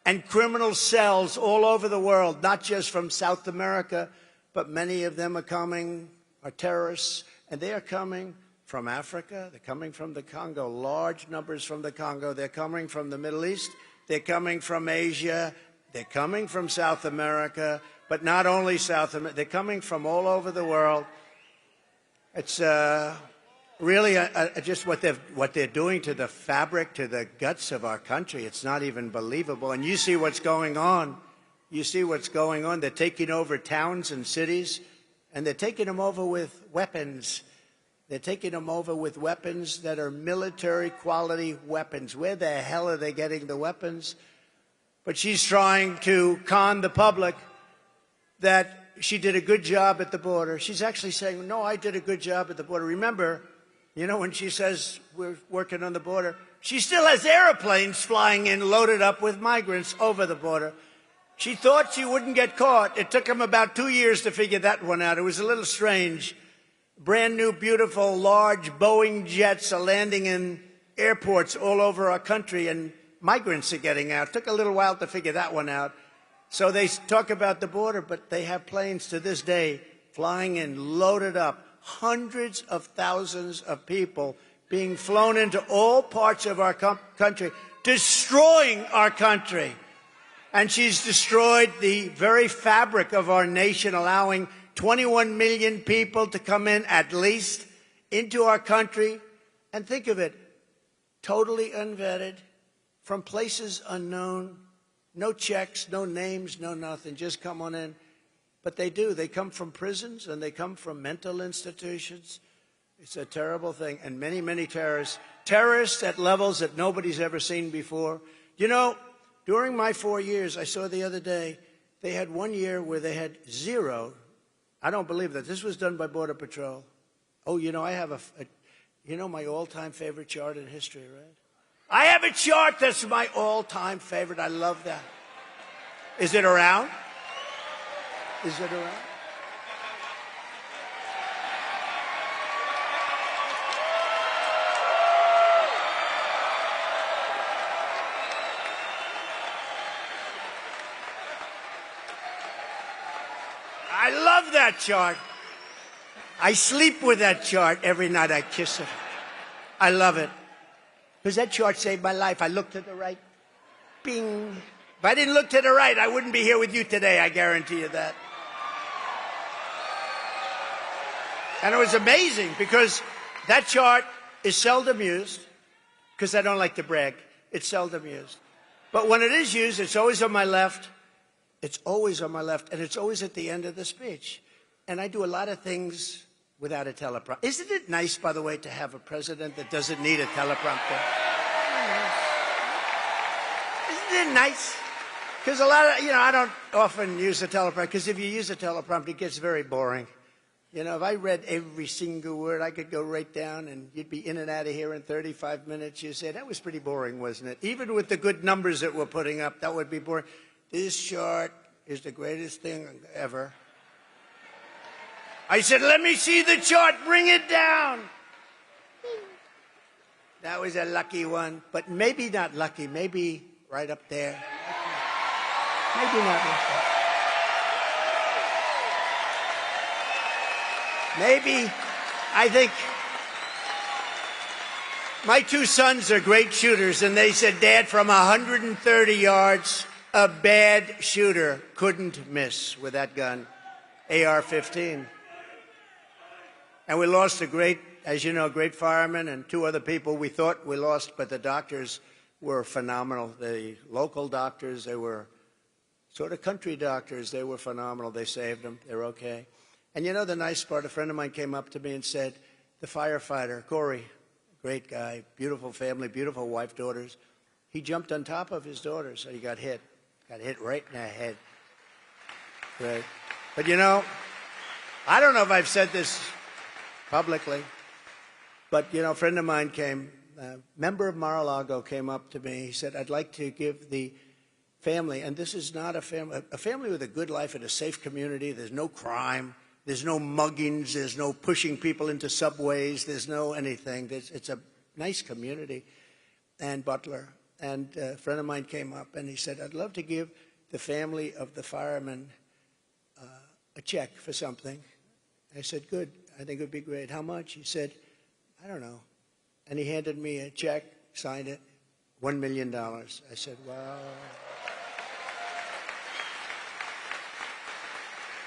and criminal cells all over the world, not just from South America, but many of them are terrorists, and they are coming from Africa. They're coming from the Congo, large numbers from the Congo. They're coming from the Middle East. They're coming from Asia. They're coming from South America, but not only South America. They're coming from all over the world. It's really just what they're doing to the fabric, to the guts of our country. It's not even believable. And you see what's going on. You see what's going on. They're taking over towns and cities, and they're taking them over with weapons. They're taking them over with weapons that are military-quality weapons. Where the hell are they getting the weapons? But she's trying to con the public that she did a good job at the border. She's actually saying, no, I did a good job at the border. Remember, you know, when she says we're working on the border, she still has airplanes flying in loaded up with migrants over the border. She thought she wouldn't get caught. It took them about 2 years to figure that one out. It was a little strange. Brand new, beautiful, large Boeing jets are landing in airports all over our country, and migrants are getting out. It took a little while to figure that one out. So they talk about the border, but they have planes to this day flying in loaded up. Hundreds of thousands of people being flown into all parts of our country, destroying our country. And she's destroyed the very fabric of our nation, allowing 21 million people to come in, at least, into our country. And think of it, totally unvetted, from places unknown, no checks, no names, no nothing, just come on in. But they do. They come from prisons and they come from mental institutions. It's a terrible thing. And many, many terrorists. Terrorists at levels that nobody's ever seen before. You know, during my 4 years, I saw the other day, they had 1 year where they had zero. I don't believe that. This was done by Border Patrol. Oh, you know, I have you know my all-time favorite chart in history, right? I have a chart that's my all-time favorite. I love that. Is it around? Is it around? I love that chart. I sleep with that chart every night. I kiss it. I love it. Because that chart saved my life. I looked to the right. Bing. If I didn't look to the right, I wouldn't be here with you today. I guarantee you that. And it was amazing because that chart is seldom used, because I don't like to brag. It's seldom used. But when it is used, it's always on my left. It's always on my left, and it's always at the end of the speech. And I do a lot of things without a teleprompter. Isn't it nice, by the way, to have a president that doesn't need a teleprompter? Isn't it nice? Because a lot of, I don't often use a teleprompter, because if you use a teleprompter, it gets very boring. If I read every single word, I could go right down and you'd be in and out of here in 35 minutes. You say, that was pretty boring, wasn't it? Even with the good numbers that we're putting up, that would be boring. This chart is the greatest thing ever. I said, let me see the chart. Bring it down. That was a lucky one, but maybe not lucky. Maybe right up there. Maybe not lucky. Maybe, I think, my two sons are great shooters, and they said, Dad, from 130 yards, a bad shooter couldn't miss with that gun, AR-15. And we lost a great, as you know, great fireman and two other people we thought we lost, but the doctors were phenomenal. The local doctors, they were sort of country doctors. They were phenomenal. They saved them. They're okay. And the nice part, a friend of mine came up to me and said, the firefighter, Corey, great guy, beautiful family, beautiful wife, daughters, he jumped on top of his daughter, so he got hit right in the head. Right. But I don't know if I've said this publicly, but a friend of mine came, a member of Mar-a-Lago came up to me. He said, I'd like to give the family, and this is not a family with a good life in a safe community. There's no crime. There's no muggings. There's no pushing people into subways. There's no anything. It's a nice community. And Butler. And a friend of mine came up, and he said, I'd love to give the family of the fireman a check for something. I said, good. I think it would be great. How much? He said, I don't know. And he handed me a check, signed it, $1 million. I said, wow.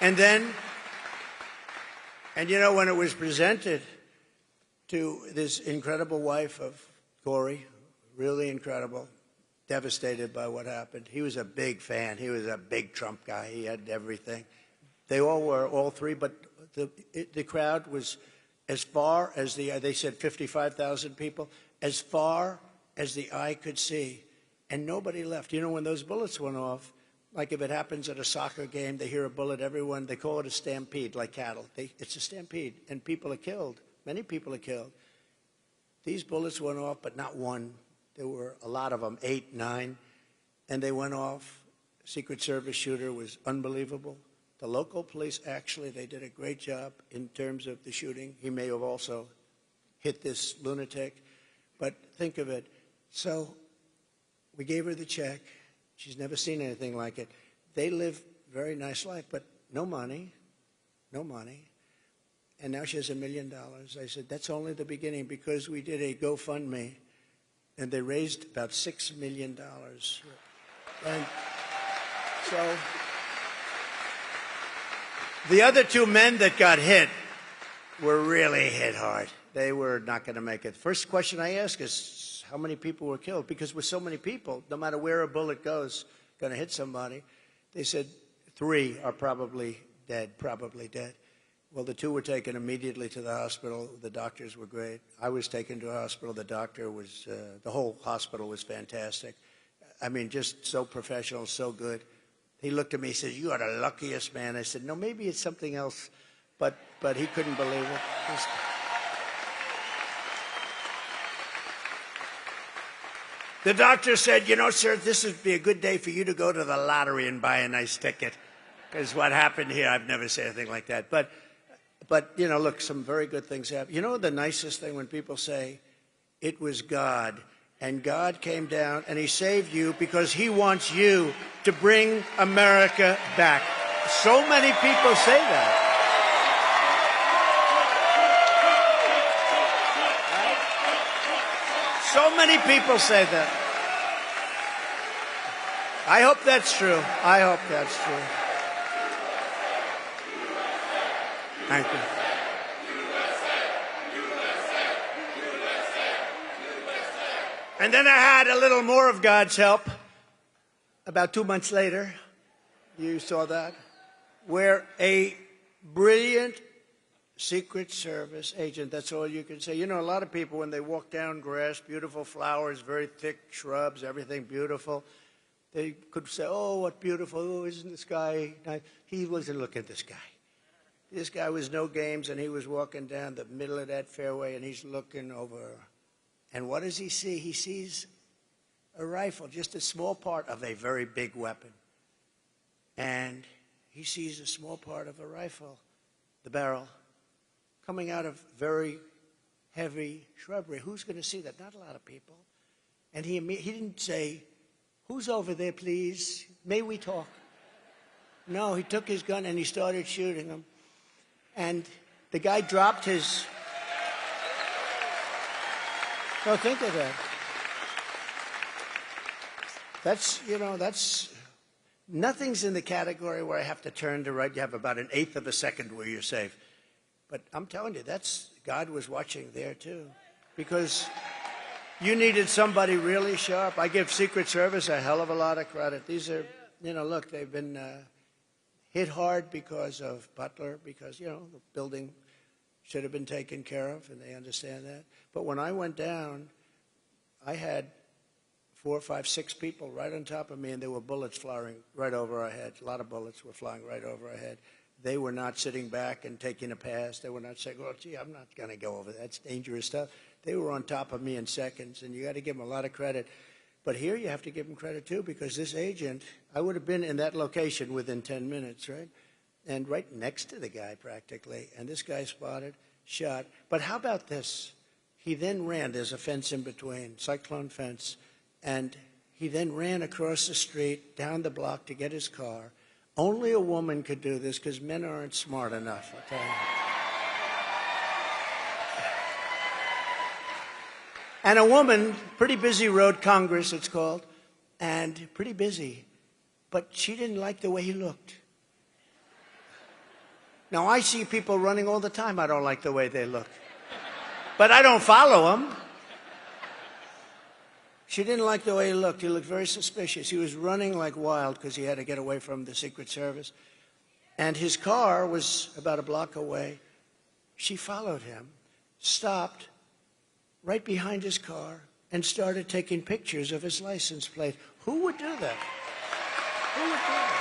And then, when it was presented to this incredible wife of Corey, really incredible, devastated by what happened. He was a big fan. He was a big Trump guy. He had everything. They all were, all three, but the crowd was as far as they said 55,000 people, as far as the eye could see, and nobody left. When those bullets went off, like if it happens at a soccer game, they hear a bullet, everyone, they call it a stampede, like cattle. It's a stampede, and people are killed. Many people are killed. These bullets went off, but not one. There were a lot of them, 8, 9, and they went off. Secret Service shooter was unbelievable. The local police, actually, they did a great job in terms of the shooting. He may have also hit this lunatic, but think of it. So we gave her the check. She's never seen anything like it. They live a very nice life, but no money, no money. And now she has $1 million. I said, that's only the beginning, because we did a GoFundMe, and they raised about $6 million. And so the other two men that got hit were really hit hard. They were not going to make it. First question I ask is, how many people were killed? Because with so many people, no matter where a bullet goes, going to hit somebody. They said 3 are probably dead. Well, the 2 were taken immediately to the hospital. The doctors were great. I was taken to a hospital. The doctor was, the whole hospital was fantastic. I mean, just so professional, so good. He looked at me, he said, you are the luckiest man. I said, no, maybe it's something else. But he couldn't believe it. The doctor said, sir, this would be a good day for you to go to the lottery and buy a nice ticket. Because what happened here, I've never said anything like that. But look, some very good things happen. The nicest thing when people say, it was God, and God came down and he saved you because he wants you to bring America back. So many people say that. So many people say that. I hope that's true. I hope that's true. Thank you. And then I had a little more of God's help about 2 months later. You saw that? Where a brilliant Secret Service agent, that's all you can say. You know, a lot of people, when they walk down grass, beautiful flowers, very thick shrubs, everything beautiful, they could say, oh, what beautiful, oh, isn't this guy nice? He wasn't looking at this guy. This guy was no games, and he was walking down the middle of that fairway, and he's looking over. And what does he see? He sees a rifle, just a small part of a very big weapon. And he sees a small part of a rifle, the barrel, coming out of very heavy shrubbery. Who's going to see that? Not a lot of people. And he didn't say, who's over there, please? May we talk? No, he took his gun and he started shooting him. And the guy dropped his... No, think of that. That's... Nothing's in the category where I have to turn to right. You have about an eighth of a second where you're safe. But I'm telling you, God was watching there too. Because you needed somebody really sharp. I give Secret Service a hell of a lot of credit. These are, look, they've been hit hard because of Butler, because, the building should have been taken care of, and they understand that. But when I went down, I had 4, 5, 6 people right on top of me, and there were bullets flying right over our heads. A lot of bullets were flying right over our head. They were not sitting back and taking a pass. They were not saying, oh, gee, I'm not going to go over that. That's dangerous stuff. They were on top of me in seconds, and you got to give them a lot of credit. But here you have to give them credit, too, because this agent, I would have been in that location within 10 minutes, right? And right next to the guy, practically. And this guy spotted, shot. But how about this? He then ran. There's a fence in between, cyclone fence. And he then ran across the street, down the block to get his car. Only a woman could do this because men aren't smart enough, I'll tell you. And a woman, pretty busy road, Congress it's called, and pretty busy. But she didn't like the way he looked. Now, I see people running all the time. I don't like the way they look. But I don't follow them. She didn't like the way he looked. He looked very suspicious. He was running like wild because he had to get away from the Secret Service. And his car was about a block away. She followed him, stopped right behind his car, and started taking pictures of his license plate. Who would do that? Who would do that?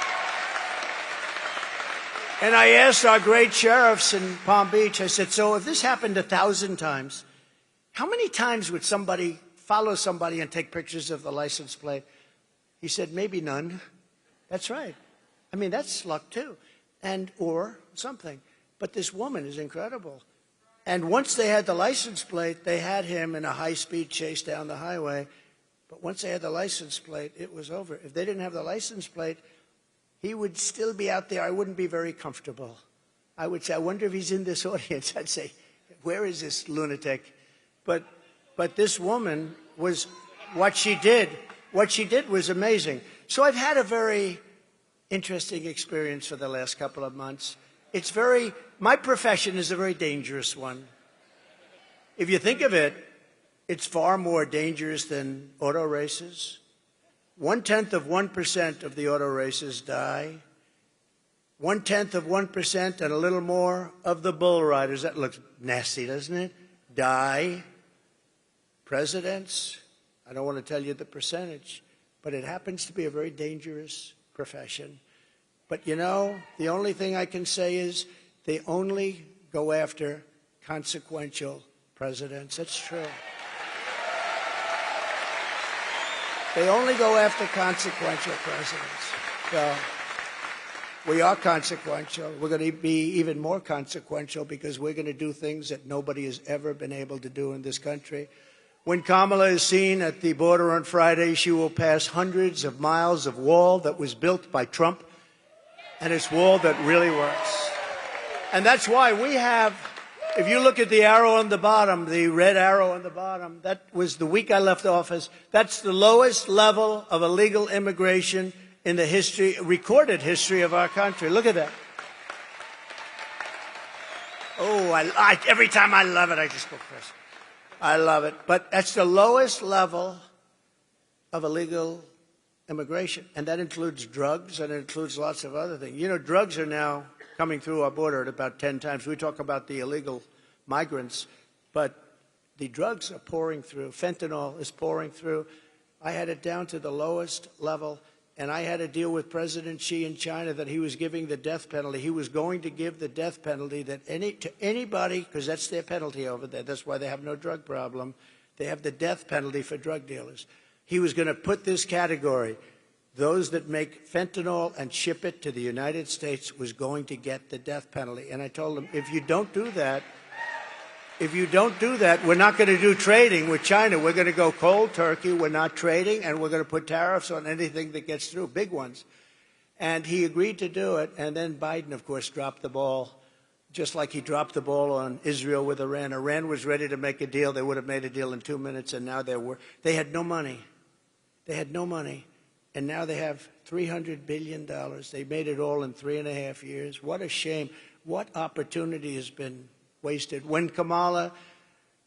And I asked our great sheriffs in Palm Beach, I said, so if this happened 1,000 times, how many times would somebody follow somebody and take pictures of the license plate? He said, maybe none. That's right. I mean, that's luck too. Or something. But this woman is incredible. And once they had the license plate, they had him in a high-speed chase down the highway. But once they had the license plate, it was over. If they didn't have the license plate, he would still be out there. I wouldn't be very comfortable. I would say, I wonder if he's in this audience. I'd say, where is this lunatic? But this woman was, what she did was amazing. So I've had a very interesting experience for the last couple of months. My profession is a very dangerous one. If you think of it, it's far more dangerous than auto races. 0.1% of the auto races die. 0.1% and a little more of the bull riders, that looks nasty, doesn't it? Die. Presidents, I don't want to tell you the percentage, but it happens to be a very dangerous profession. But the only thing I can say is they only go after consequential presidents. That's true. They only go after consequential presidents. So we are consequential. We're going to be even more consequential because we're going to do things that nobody has ever been able to do in this country. When Kamala is seen at the border on Friday, she will pass hundreds of miles of wall that was built by Trump. And it's wall that really works. And that's why we have, if you look at the arrow on the bottom, the red arrow on the bottom, that was the week I left office. That's the lowest level of illegal immigration in the history, recorded history of our country. Look at that. Oh, every time I love it, I just go crazy. I love it. But that's the lowest level of illegal immigration. And that includes drugs, and it includes lots of other things. You know, drugs are now coming through our border at about 10 times. We talk about the illegal migrants, but the drugs are pouring through. Fentanyl is pouring through. I had it down to the lowest level, and I had to deal with President Xi in China that he was giving the death penalty. He was going to give the death penalty to anybody, because that's their penalty over there. That's why they have no drug problem. They have the death penalty for drug dealers. He was going to put this category, those that make fentanyl and ship it to the United States was going to get the death penalty. And I told him, if you don't do that, we're not going to do trading with China. We're going to go cold turkey. We're not trading, and we're going to put tariffs on anything that gets through, big ones. And he agreed to do it. And then Biden, of course, dropped the ball, just like he dropped the ball on Israel with Iran. Iran was ready to make a deal. They would have made a deal in 2 minutes, and now they had no money. They had no money. And now they have $300 billion. They made it all in 3.5 years. What a shame. What opportunity has been wasted. When Kamala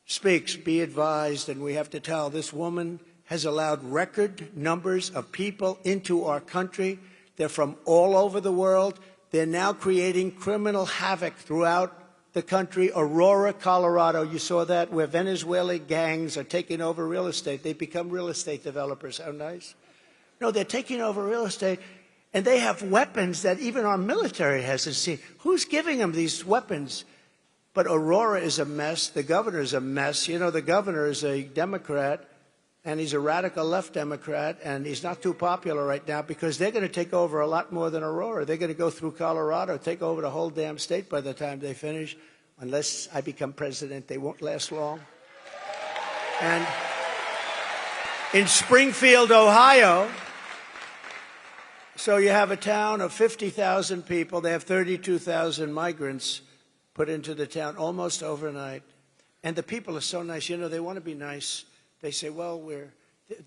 speaks, be advised, and we have to tell, this woman has allowed record numbers of people into our country. They're from all over the world. They're now creating criminal havoc throughout the country. Aurora, Colorado, you saw that, where Venezuelan gangs are taking over real estate. They become real estate developers. How nice. No, they're taking over real estate, and they have weapons that even our military hasn't seen. Who's giving them these weapons? But Aurora is a mess. The governor is a mess. You know, the governor is a Democrat, and he's a radical left Democrat, and he's not too popular right now because they're going to take over a lot more than Aurora. They're going to go through Colorado, take over the whole damn state by the time they finish. Unless I become president, they won't last long. And in Springfield, Ohio, so you have a town of 50,000 people. They have 32,000 migrants put into the town almost overnight. And the people are so nice. You know, they want to be nice. They say, well,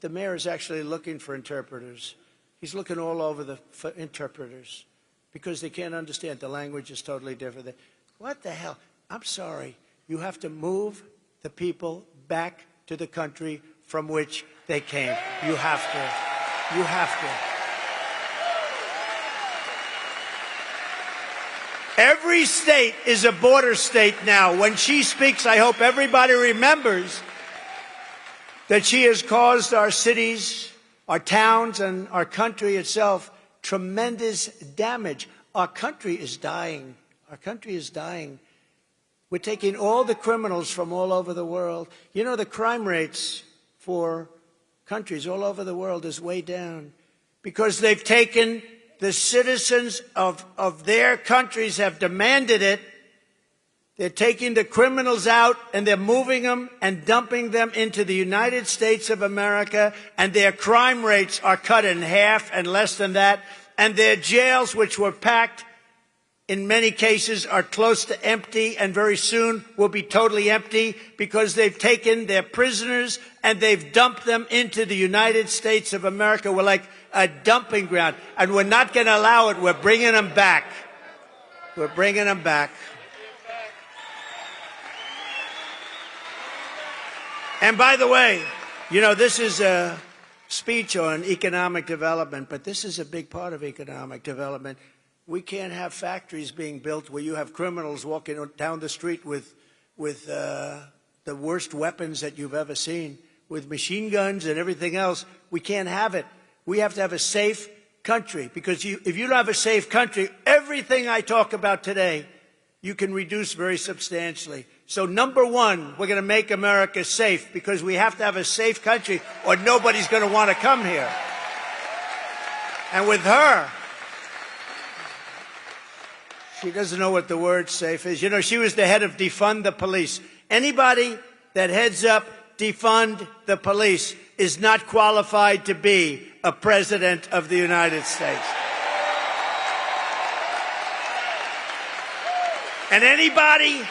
the mayor is actually looking for interpreters. He's looking all over for interpreters because they can't understand. The language is totally different. What the hell? I'm sorry. You have to move the people back to the country from which they came. You have to. You have to. Every state is a border state now. When she speaks, I hope everybody remembers that she has caused our cities, our towns, and our country itself tremendous damage. Our country is dying. Our country is dying. We're taking all the criminals from all over the world. You know, the crime rates for countries all over the world is way down because they've taken the citizens of their countries have demanded it. They're taking the criminals out and they're moving them and dumping them into the United States of America, and their crime rates are cut in half and less than that. And their jails, which were packed, in many cases are close to empty and very soon will be totally empty because they've taken their prisoners and they've dumped them into the United States of America. We're like a dumping ground, and we're not going to allow it. We're bringing them back. We're bringing them back. And by the way, you know, this is a speech on economic development, but this is a big part of economic development. We can't have factories being built where you have criminals walking down the street with the worst weapons that you've ever seen, with machine guns and everything else. We can't have it. We have to have a safe country, because if you don't have a safe country, everything I talk about today, you can reduce very substantially. So number one, we're going to make America safe, because we have to have a safe country or nobody's going to want to come here. And with her, she doesn't know what the word safe is. You know, she was the head of defund the police. Anybody that heads up defund the police is not qualified to be a president of the United States. And anybody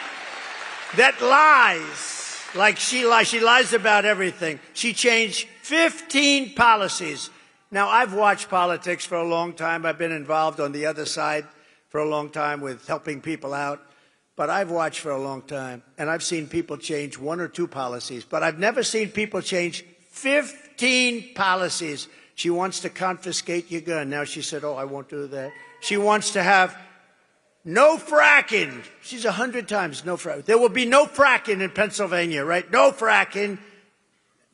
that lies, like she lies about everything. She changed 15 policies. Now, I've watched politics for a long time. I've been involved on the other side for a long time with helping people out. But I've watched for a long time, and I've seen people change 1 or 2 policies. But I've never seen people change 15 policies. She wants to confiscate your gun. Now she said, oh, I won't do that. She wants to have no fracking. She's 100 times no fracking. There will be no fracking in Pennsylvania, right? No fracking.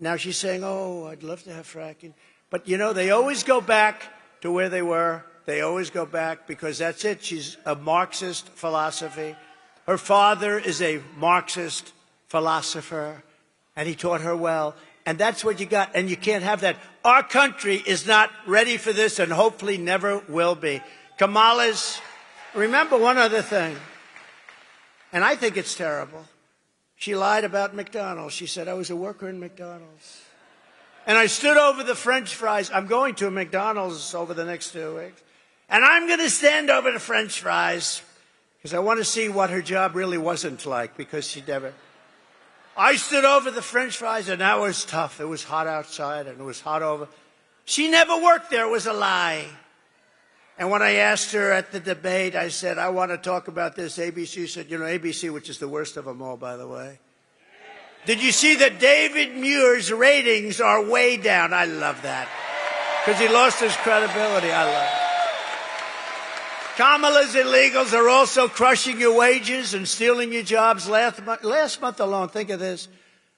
Now she's saying, oh, I'd love to have fracking. But, you know, they always go back to where they were. They always go back because that's it. She's a Marxist philosophy. Her father is a Marxist philosopher, and he taught her well. And that's what you got, and you can't have that. Our country is not ready for this and hopefully never will be. Kamala's, remember one other thing, and I think it's terrible. She lied about McDonald's. She said, I was a worker in McDonald's. And I stood over the French fries. I'm going to a McDonald's over the next 2 weeks. And I'm going to stand over the French fries because I want to see what her job really wasn't like because she never... I stood over the French fries, and that was tough. It was hot outside, and it was hot over. She never worked there. It was a lie. And when I asked her at the debate, I said, I want to talk about this. ABC said, you know, ABC, which is the worst of them all, by the way. Did you see that David Muir's ratings are way down? I love that. Because he lost his credibility. I love it. Kamala's illegals are also crushing your wages and stealing your jobs. Last month alone, think of this,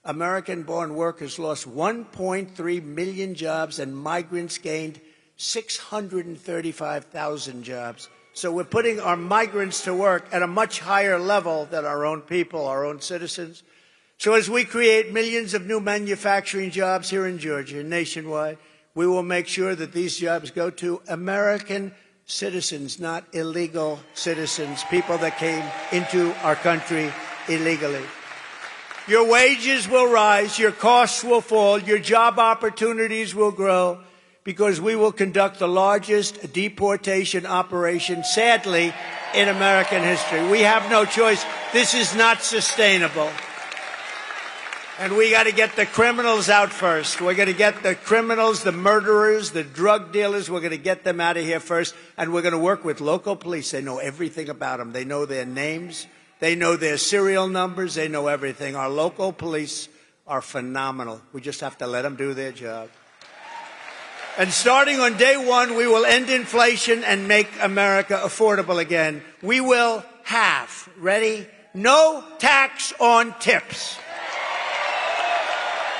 American-born workers lost 1.3 million jobs and migrants gained 635,000 jobs. So we're putting our migrants to work at a much higher level than our own people, our own citizens. So as we create millions of new manufacturing jobs here in Georgia, nationwide, we will make sure that these jobs go to American citizens, not illegal citizens, people that came into our country illegally. Your wages will rise, your costs will fall, your job opportunities will grow because we will conduct the largest deportation operation, sadly, in American history. We have no choice. This is not sustainable. And we got to get the criminals out first. We're going to get the criminals, the murderers, the drug dealers. We're going to get them out of here first. And we're going to work with local police. They know everything about them. They know their names. They know their serial numbers. They know everything. Our local police are phenomenal. We just have to let them do their job. And starting on day one, we will end inflation and make America affordable again. We will have, ready, no tax on tips.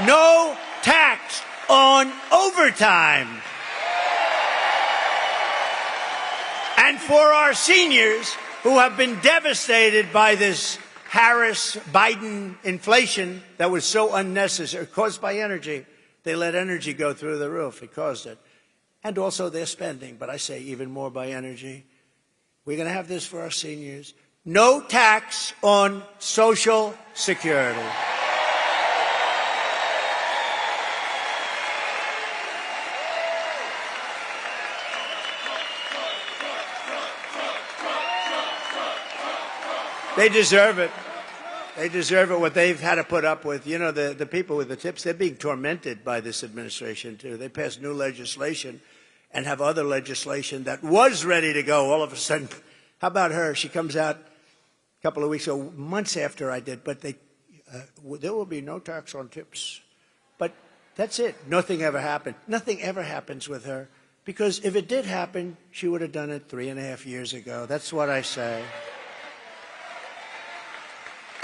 No tax on overtime. And for our seniors who have been devastated by this Harris-Biden inflation that was so unnecessary, caused by energy, they let energy go through the roof. It caused it. And also their spending, but I say even more by energy. We're going to have this for our seniors. No tax on Social Security. They deserve it. They deserve it, what they've had to put up with. You know, the people with the tips, they're being tormented by this administration, too. They passed new legislation and have other legislation that was ready to go all of a sudden. How about her? She comes out a couple of weeks ago, months after I did, but there will be no tax on tips. But that's it. Nothing ever happened. Nothing ever happens with her. Because if it did happen, she would have done it 3.5 years ago. That's what I say.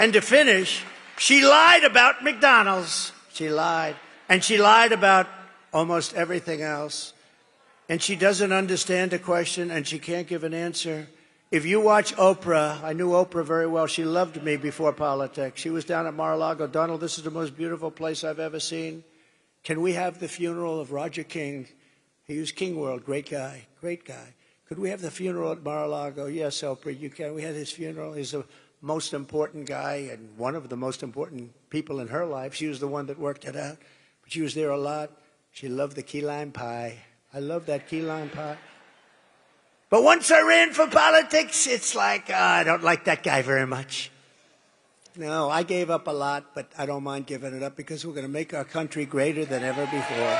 And to finish, she lied about McDonald's. She lied. And she lied about almost everything else. And she doesn't understand a question, and she can't give an answer. If you watch Oprah, I knew Oprah very well. She loved me before politics. She was down at Mar-a-Lago. Donald, this is the most beautiful place I've ever seen. Can we have the funeral of Roger King? He was King World, great guy, great guy. Could we have the funeral at Mar-a-Lago? Yes, Oprah, you can. We had his funeral. He's the most important guy and one of the most important people in her life. She was the one that worked it out. But she was there a lot. She loved the key lime pie. I love that key lime pie. But once I ran for politics, it's like, I don't like that guy very much. No, I gave up a lot, but I don't mind giving it up because we're going to make our country greater than ever before.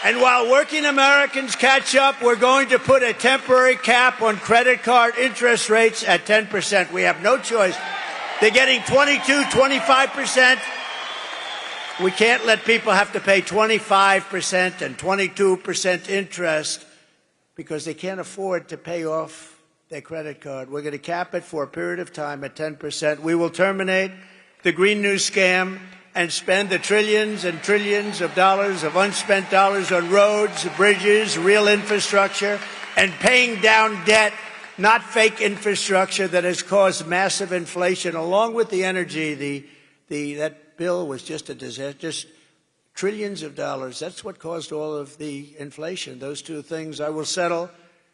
And while working Americans catch up, we're going to put a temporary cap on credit card interest rates at 10%. We have no choice. They're getting 22, 25%. We can't let people have to pay 25% and 22% interest because they can't afford to pay off their credit card. We're going to cap it for a period of time at 10%. We will terminate the Green New Scam and spend the trillions and trillions of dollars of unspent dollars on roads, bridges, real infrastructure, and paying down debt, not fake infrastructure that has caused massive inflation, along with the energy. That bill was just a disaster, just trillions of dollars. That's what caused all of the inflation, those two things. I will settle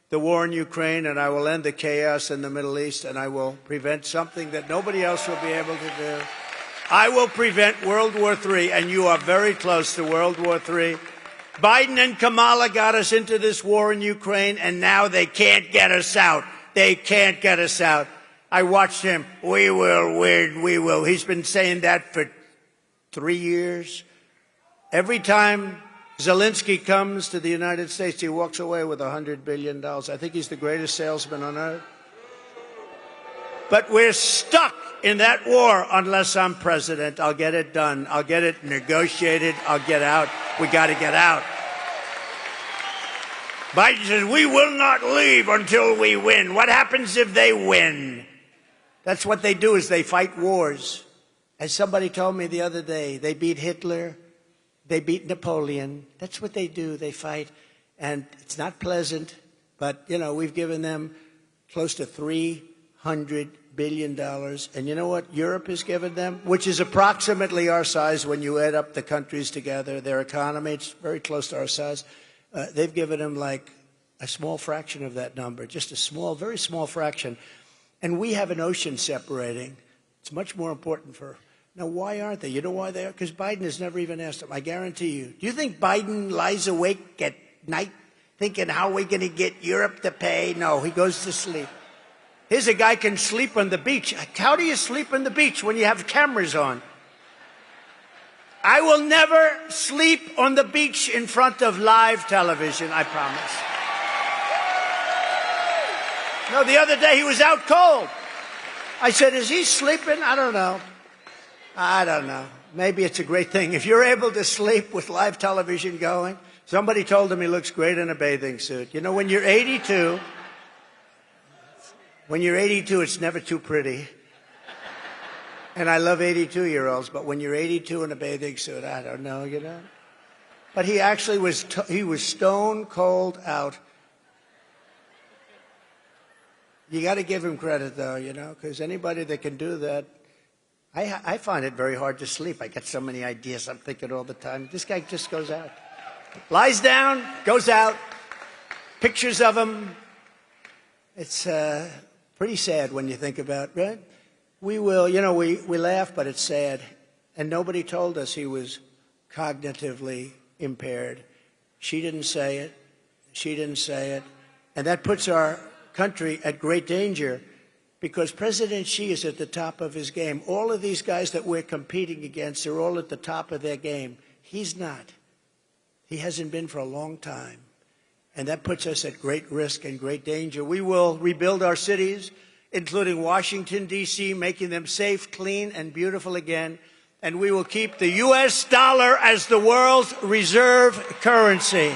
the war in Ukraine, and I will end the chaos in the Middle East, and I will prevent something that nobody else will be able to do. I will prevent World War III, and you are very close to World War III. Biden and Kamala got us into this war in Ukraine, and now they can't get us out. They can't get us out. I watched him. We will win. We will. He's been saying that for 3 years. Every time Zelensky comes to the United States, he walks away with $100 billion. I think he's the greatest salesman on earth. But we're stuck in that war unless I'm president. I'll get it done. I'll get it negotiated. I'll get out. We got to get out. Biden says, we will not leave until we win. What happens if they win? That's what they do, is they fight wars. As somebody told me the other day, they beat Hitler. They beat Napoleon. That's what they do. They fight. And it's not pleasant. But, you know, we've given them close to $300 billion. And you know what Europe has given them? Which is approximately our size when you add up the countries together. Their economy, it's very close to our size. They've given them like a small fraction of that number, just a small, very small fraction. And we have an ocean separating. It's much more important for... Now, why aren't they? You know why they are? Because Biden has never even asked them. I guarantee you. Do you think Biden lies awake at night thinking, how are we going to get Europe to pay? No, he goes to sleep. Here's a guy can sleep on the beach. How do you sleep on the beach when you have cameras on? I will never sleep on the beach in front of live television, I promise. No, the other day he was out cold. I said, is he sleeping? I don't know. I don't know. Maybe it's a great thing. If you're able to sleep with live television going, somebody told him he looks great in a bathing suit. You know, when you're 82, it's never too pretty. And I love 82-year-olds, but when you're 82 in a bathing suit, I don't know, you know. But he actually was stone cold out. You got to give him credit, though, you know, because anybody that can do that, I find it very hard to sleep. I get so many ideas I'm thinking all the time. This guy just goes out. Lies down, goes out, pictures of him. It's pretty sad when you think about it, right? We will, you know, we laugh, but it's sad. And nobody told us he was cognitively impaired. She didn't say it. She didn't say it. And that puts our country at great danger because President Xi is at the top of his game. All of these guys that we're competing against are all at the top of their game. He's not. He hasn't been for a long time. And that puts us at great risk and great danger. We will rebuild our cities, including Washington, D.C., making them safe, clean, and beautiful again. And we will keep the U.S. dollar as the world's reserve currency.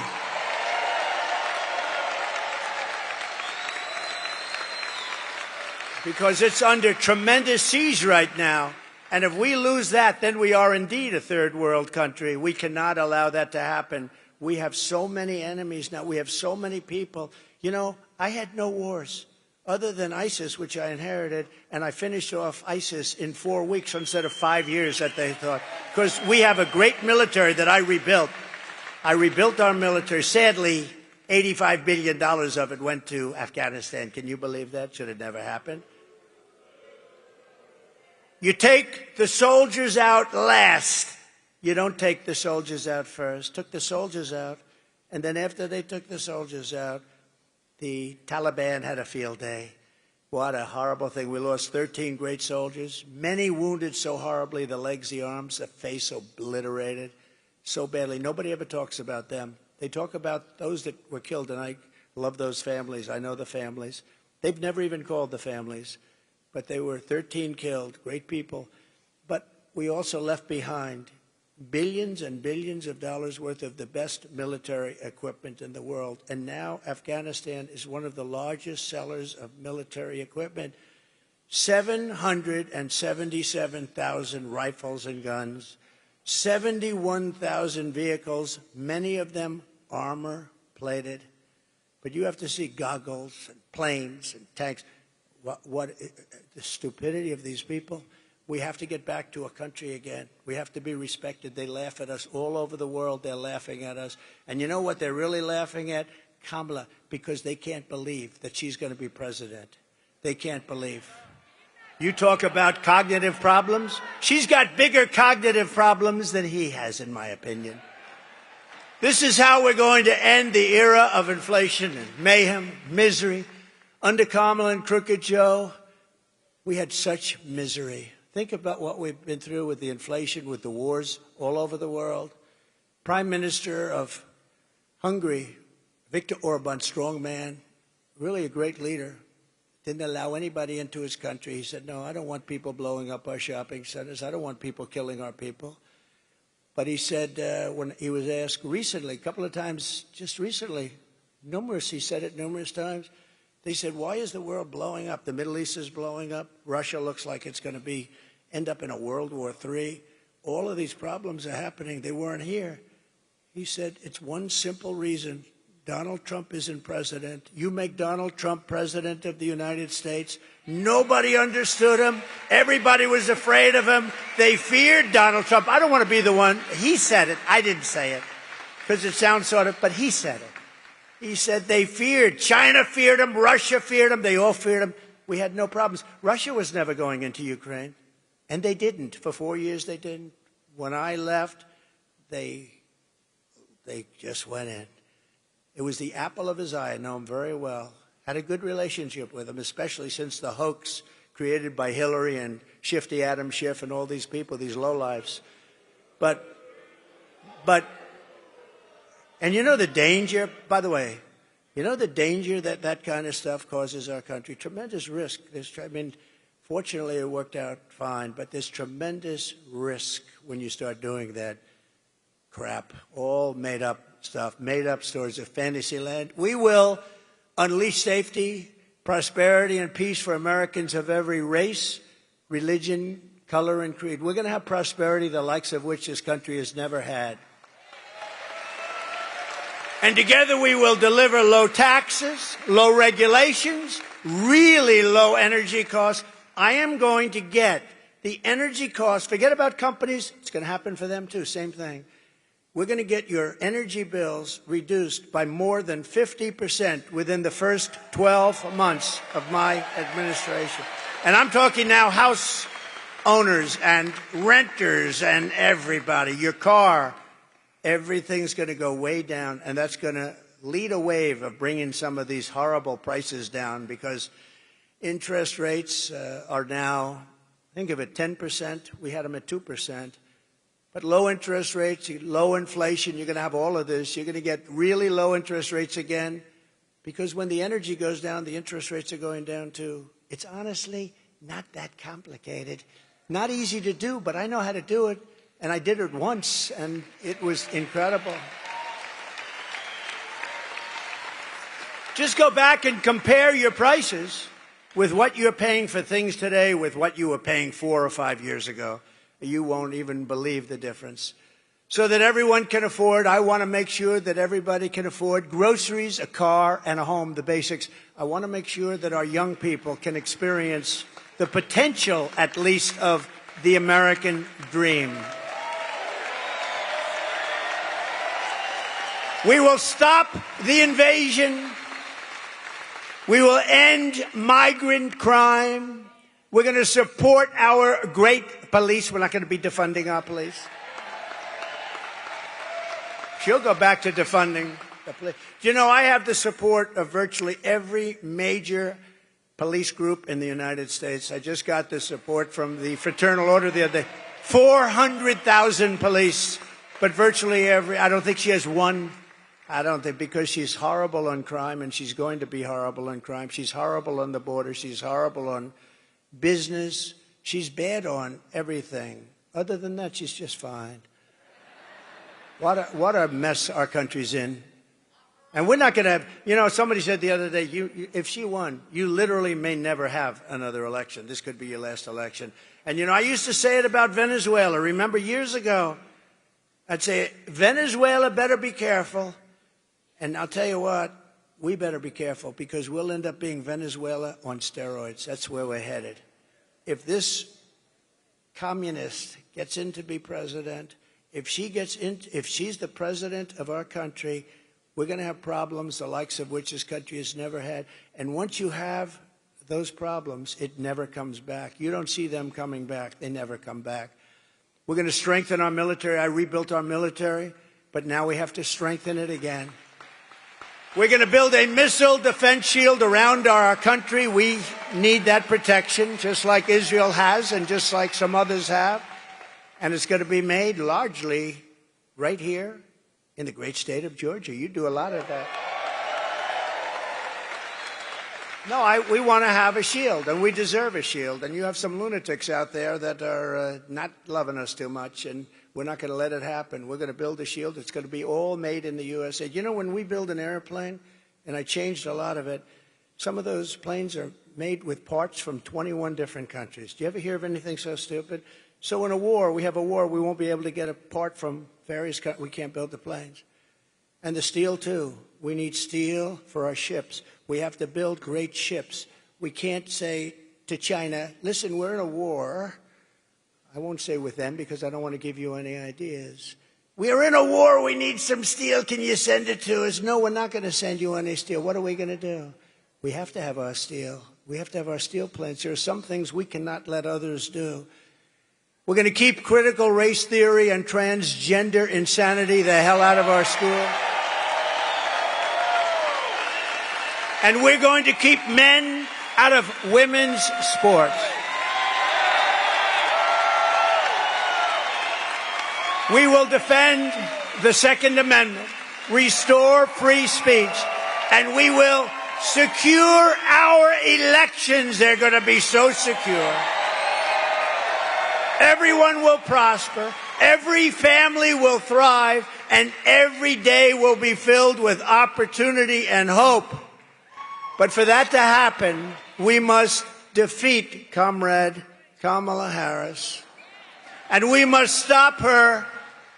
Because it's under tremendous siege right now. And if we lose that, then we are indeed a third world country. We cannot allow that to happen. We have so many enemies now. We have so many people. You know, I had no wars other than ISIS, which I inherited, and I finished off ISIS in 4 weeks instead of 5 years that they thought. Because we have a great military that I rebuilt. I rebuilt our military. Sadly, $85 billion of it went to Afghanistan. Can you believe that? Should have never happened. You take the soldiers out last. You don't take the soldiers out first. Took the soldiers out. And then after they took the soldiers out, the Taliban had a field day. What a horrible thing. We lost 13 great soldiers, many wounded so horribly, the legs, the arms, the face obliterated so badly. Nobody ever talks about them. They talk about those that were killed, and I love those families. I know the families. They've never even called the families, but they were 13 killed, great people. But we also left behind billions and billions of dollars worth of the best military equipment in the world. And now Afghanistan is one of the largest sellers of military equipment. 777,000 rifles and guns, 71,000 vehicles, many of them armor-plated. But you have to see goggles and planes and tanks. What the stupidity of these people. We have to get back to a country again. We have to be respected. They laugh at us all over the world. They're laughing at us. And you know what they're really laughing at? Kamala, because they can't believe that she's going to be president. They can't believe. You talk about cognitive problems? She's got bigger cognitive problems than he has, in my opinion. This is how we're going to end the era of inflation and mayhem, misery. Under Kamala and Crooked Joe, we had such misery. Think about what we've been through with the inflation, with the wars all over the world. Prime Minister of Hungary, Viktor Orban, strong man, really a great leader, didn't allow anybody into his country. He said, no, I don't want people blowing up our shopping centers. I don't want people killing our people. But he said, when he was asked recently, a couple of times, just recently, he said it numerous times, they said, why is the world blowing up? The Middle East is blowing up. Russia looks like it's going to end up in a World War III. All of these problems are happening. They weren't here. He said, it's one simple reason. Donald Trump isn't president. You make Donald Trump president of the United States. Nobody understood him. Everybody was afraid of him. They feared Donald Trump. I don't want to be the one. He said it. I didn't say it because it sounds sort of, but he said it. He said they feared. China feared him. Russia feared him. They all feared him. We had no problems. Russia was never going into Ukraine, and they didn't. For 4 years, they didn't. When I left, they just went in. It was the apple of his eye. I know him very well. Had a good relationship with him, especially since the hoax created by Hillary and Shifty Adam Schiff and all these people, these lowlifes. And you know the danger, by the way, you know the danger that that kind of stuff causes our country? Tremendous risk. Fortunately, it worked out fine, but there's tremendous risk when you start doing that crap, all made up stuff, made up stories of fantasy land. We will unleash safety, prosperity, and peace for Americans of every race, religion, color, and creed. We're going to have prosperity the likes of which this country has never had. And together we will deliver low taxes, low regulations, really low energy costs. I am going to get the energy costs. Forget about companies. It's going to happen for them too. Same thing. We're going to get your energy bills reduced by more than 50% within the first 12 months of my administration. And I'm talking now house owners and renters and everybody. Your car. Everything's going to go way down, and that's going to lead a wave of bringing some of these horrible prices down because interest rates are now, think of it, 10%. We had them at 2%. But low interest rates, low inflation, you're going to have all of this. You're going to get really low interest rates again because when the energy goes down, the interest rates are going down too. It's honestly not that complicated. Not easy to do, but I know how to do it. And I did it once, and it was incredible. Just go back and compare your prices with what you're paying for things today with what you were paying 4 or 5 years ago. You won't even believe the difference. So that everyone can afford, I want to make sure that everybody can afford groceries, a car, and a home, the basics. I want to make sure that our young people can experience the potential, at least, of the American dream. We will stop the invasion. We will end migrant crime. We're going to support our great police. We're not going to be defunding our police. She'll go back to defunding. You know, I have the support of virtually every major police group in the United States. I just got the support from the Fraternal Order the other day. 400,000 police, but virtually every, I don't think she has one. I don't think, because she's horrible on crime, and she's going to be horrible on crime. She's horrible on the border. She's horrible on business. She's bad on everything. Other than that, she's just fine. What a mess our country's in. And we're not going to have, you know, somebody said the other day, if she won, you literally may never have another election. This could be your last election. And, you know, I used to say it about Venezuela. Remember years ago, I'd say, Venezuela better be careful. And I'll tell you what, we better be careful, because we'll end up being Venezuela on steroids. That's where we're headed. If this communist gets in to be president, if she's the president of our country, we're going to have problems the likes of which this country has never had. And once you have those problems, it never comes back. You don't see them coming back. They never come back. We're going to strengthen our military. I rebuilt our military, but now we have to strengthen it again. We're going to build a missile defense shield around our country. We need that protection, just like Israel has and just like some others have. And it's going to be made largely right here in the great state of Georgia. You do a lot of that. No, we want to have a shield, and we deserve a shield. And you have some lunatics out there that are not loving us too much, and we're not going to let it happen. We're going to build a shield. It's going to be all made in the USA. You know, when we build an airplane, and I changed a lot of it, some of those planes are made with parts from 21 different countries. Do you ever hear of anything so stupid? So in a war, we have a war, we won't be able to get a part from various countries. We can't build the planes. And the steel, too. We need steel for our ships. We have to build great ships. We can't say to China, listen, we're in a war. I won't say with them because I don't want to give you any ideas. We're in a war. We need some steel. Can you send it to us? No, we're not going to send you any steel. What are we going to do? We have to have our steel. We have to have our steel plants. There are some things we cannot let others do. We're going to keep critical race theory and transgender insanity the hell out of our school. And we're going to keep men out of women's sports. We will defend the Second Amendment, restore free speech, and we will secure our elections. They're going to be so secure. Everyone will prosper, every family will thrive, and every day will be filled with opportunity and hope. But for that to happen, we must defeat Comrade Kamala Harris. And we must stop her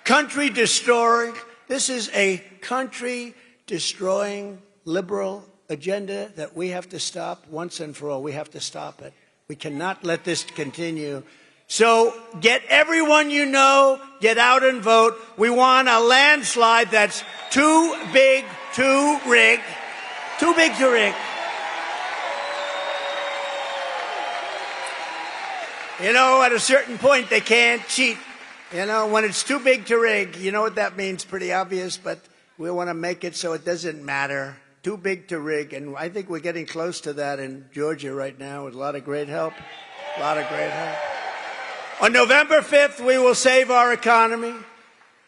country-destroying. This is a country-destroying liberal agenda that we have to stop once and for all. We have to stop it. We cannot let this continue. So get everyone you know, get out and vote. We want a landslide that's too big to rig. Too big to rig. You know, at a certain point, they can't cheat. You know, when it's too big to rig, you know what that means? Pretty obvious, but we want to make it so it doesn't matter. Too big to rig. And I think we're getting close to that in Georgia right now with a lot of great help. A lot of great help. On November 5th, we will save our economy.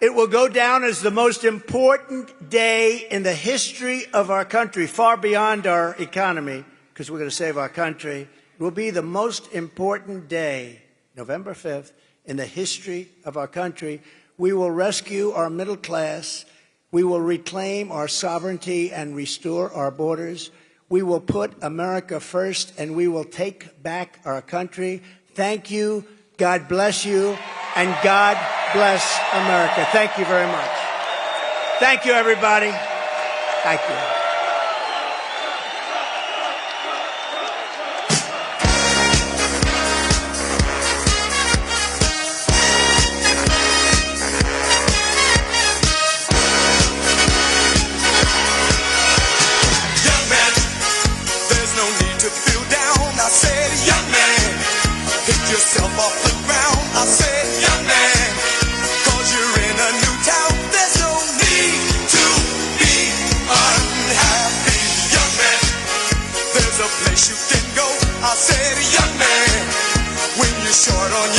It will go down as the most important day in the history of our country, far beyond our economy, because we're going to save our country. It will be the most important day, November 5th, in the history of our country. We will rescue our middle class. We will reclaim our sovereignty and restore our borders. We will put America first, and we will take back our country. Thank you. God bless you, and God bless America. Thank you very much. Thank you, everybody. Thank you. Young man, there's no need to feel down. I said, young man, pick yourself off the ground. I said, young man, 'cause you're in a new town. There's no need to be said, young man, when you're short on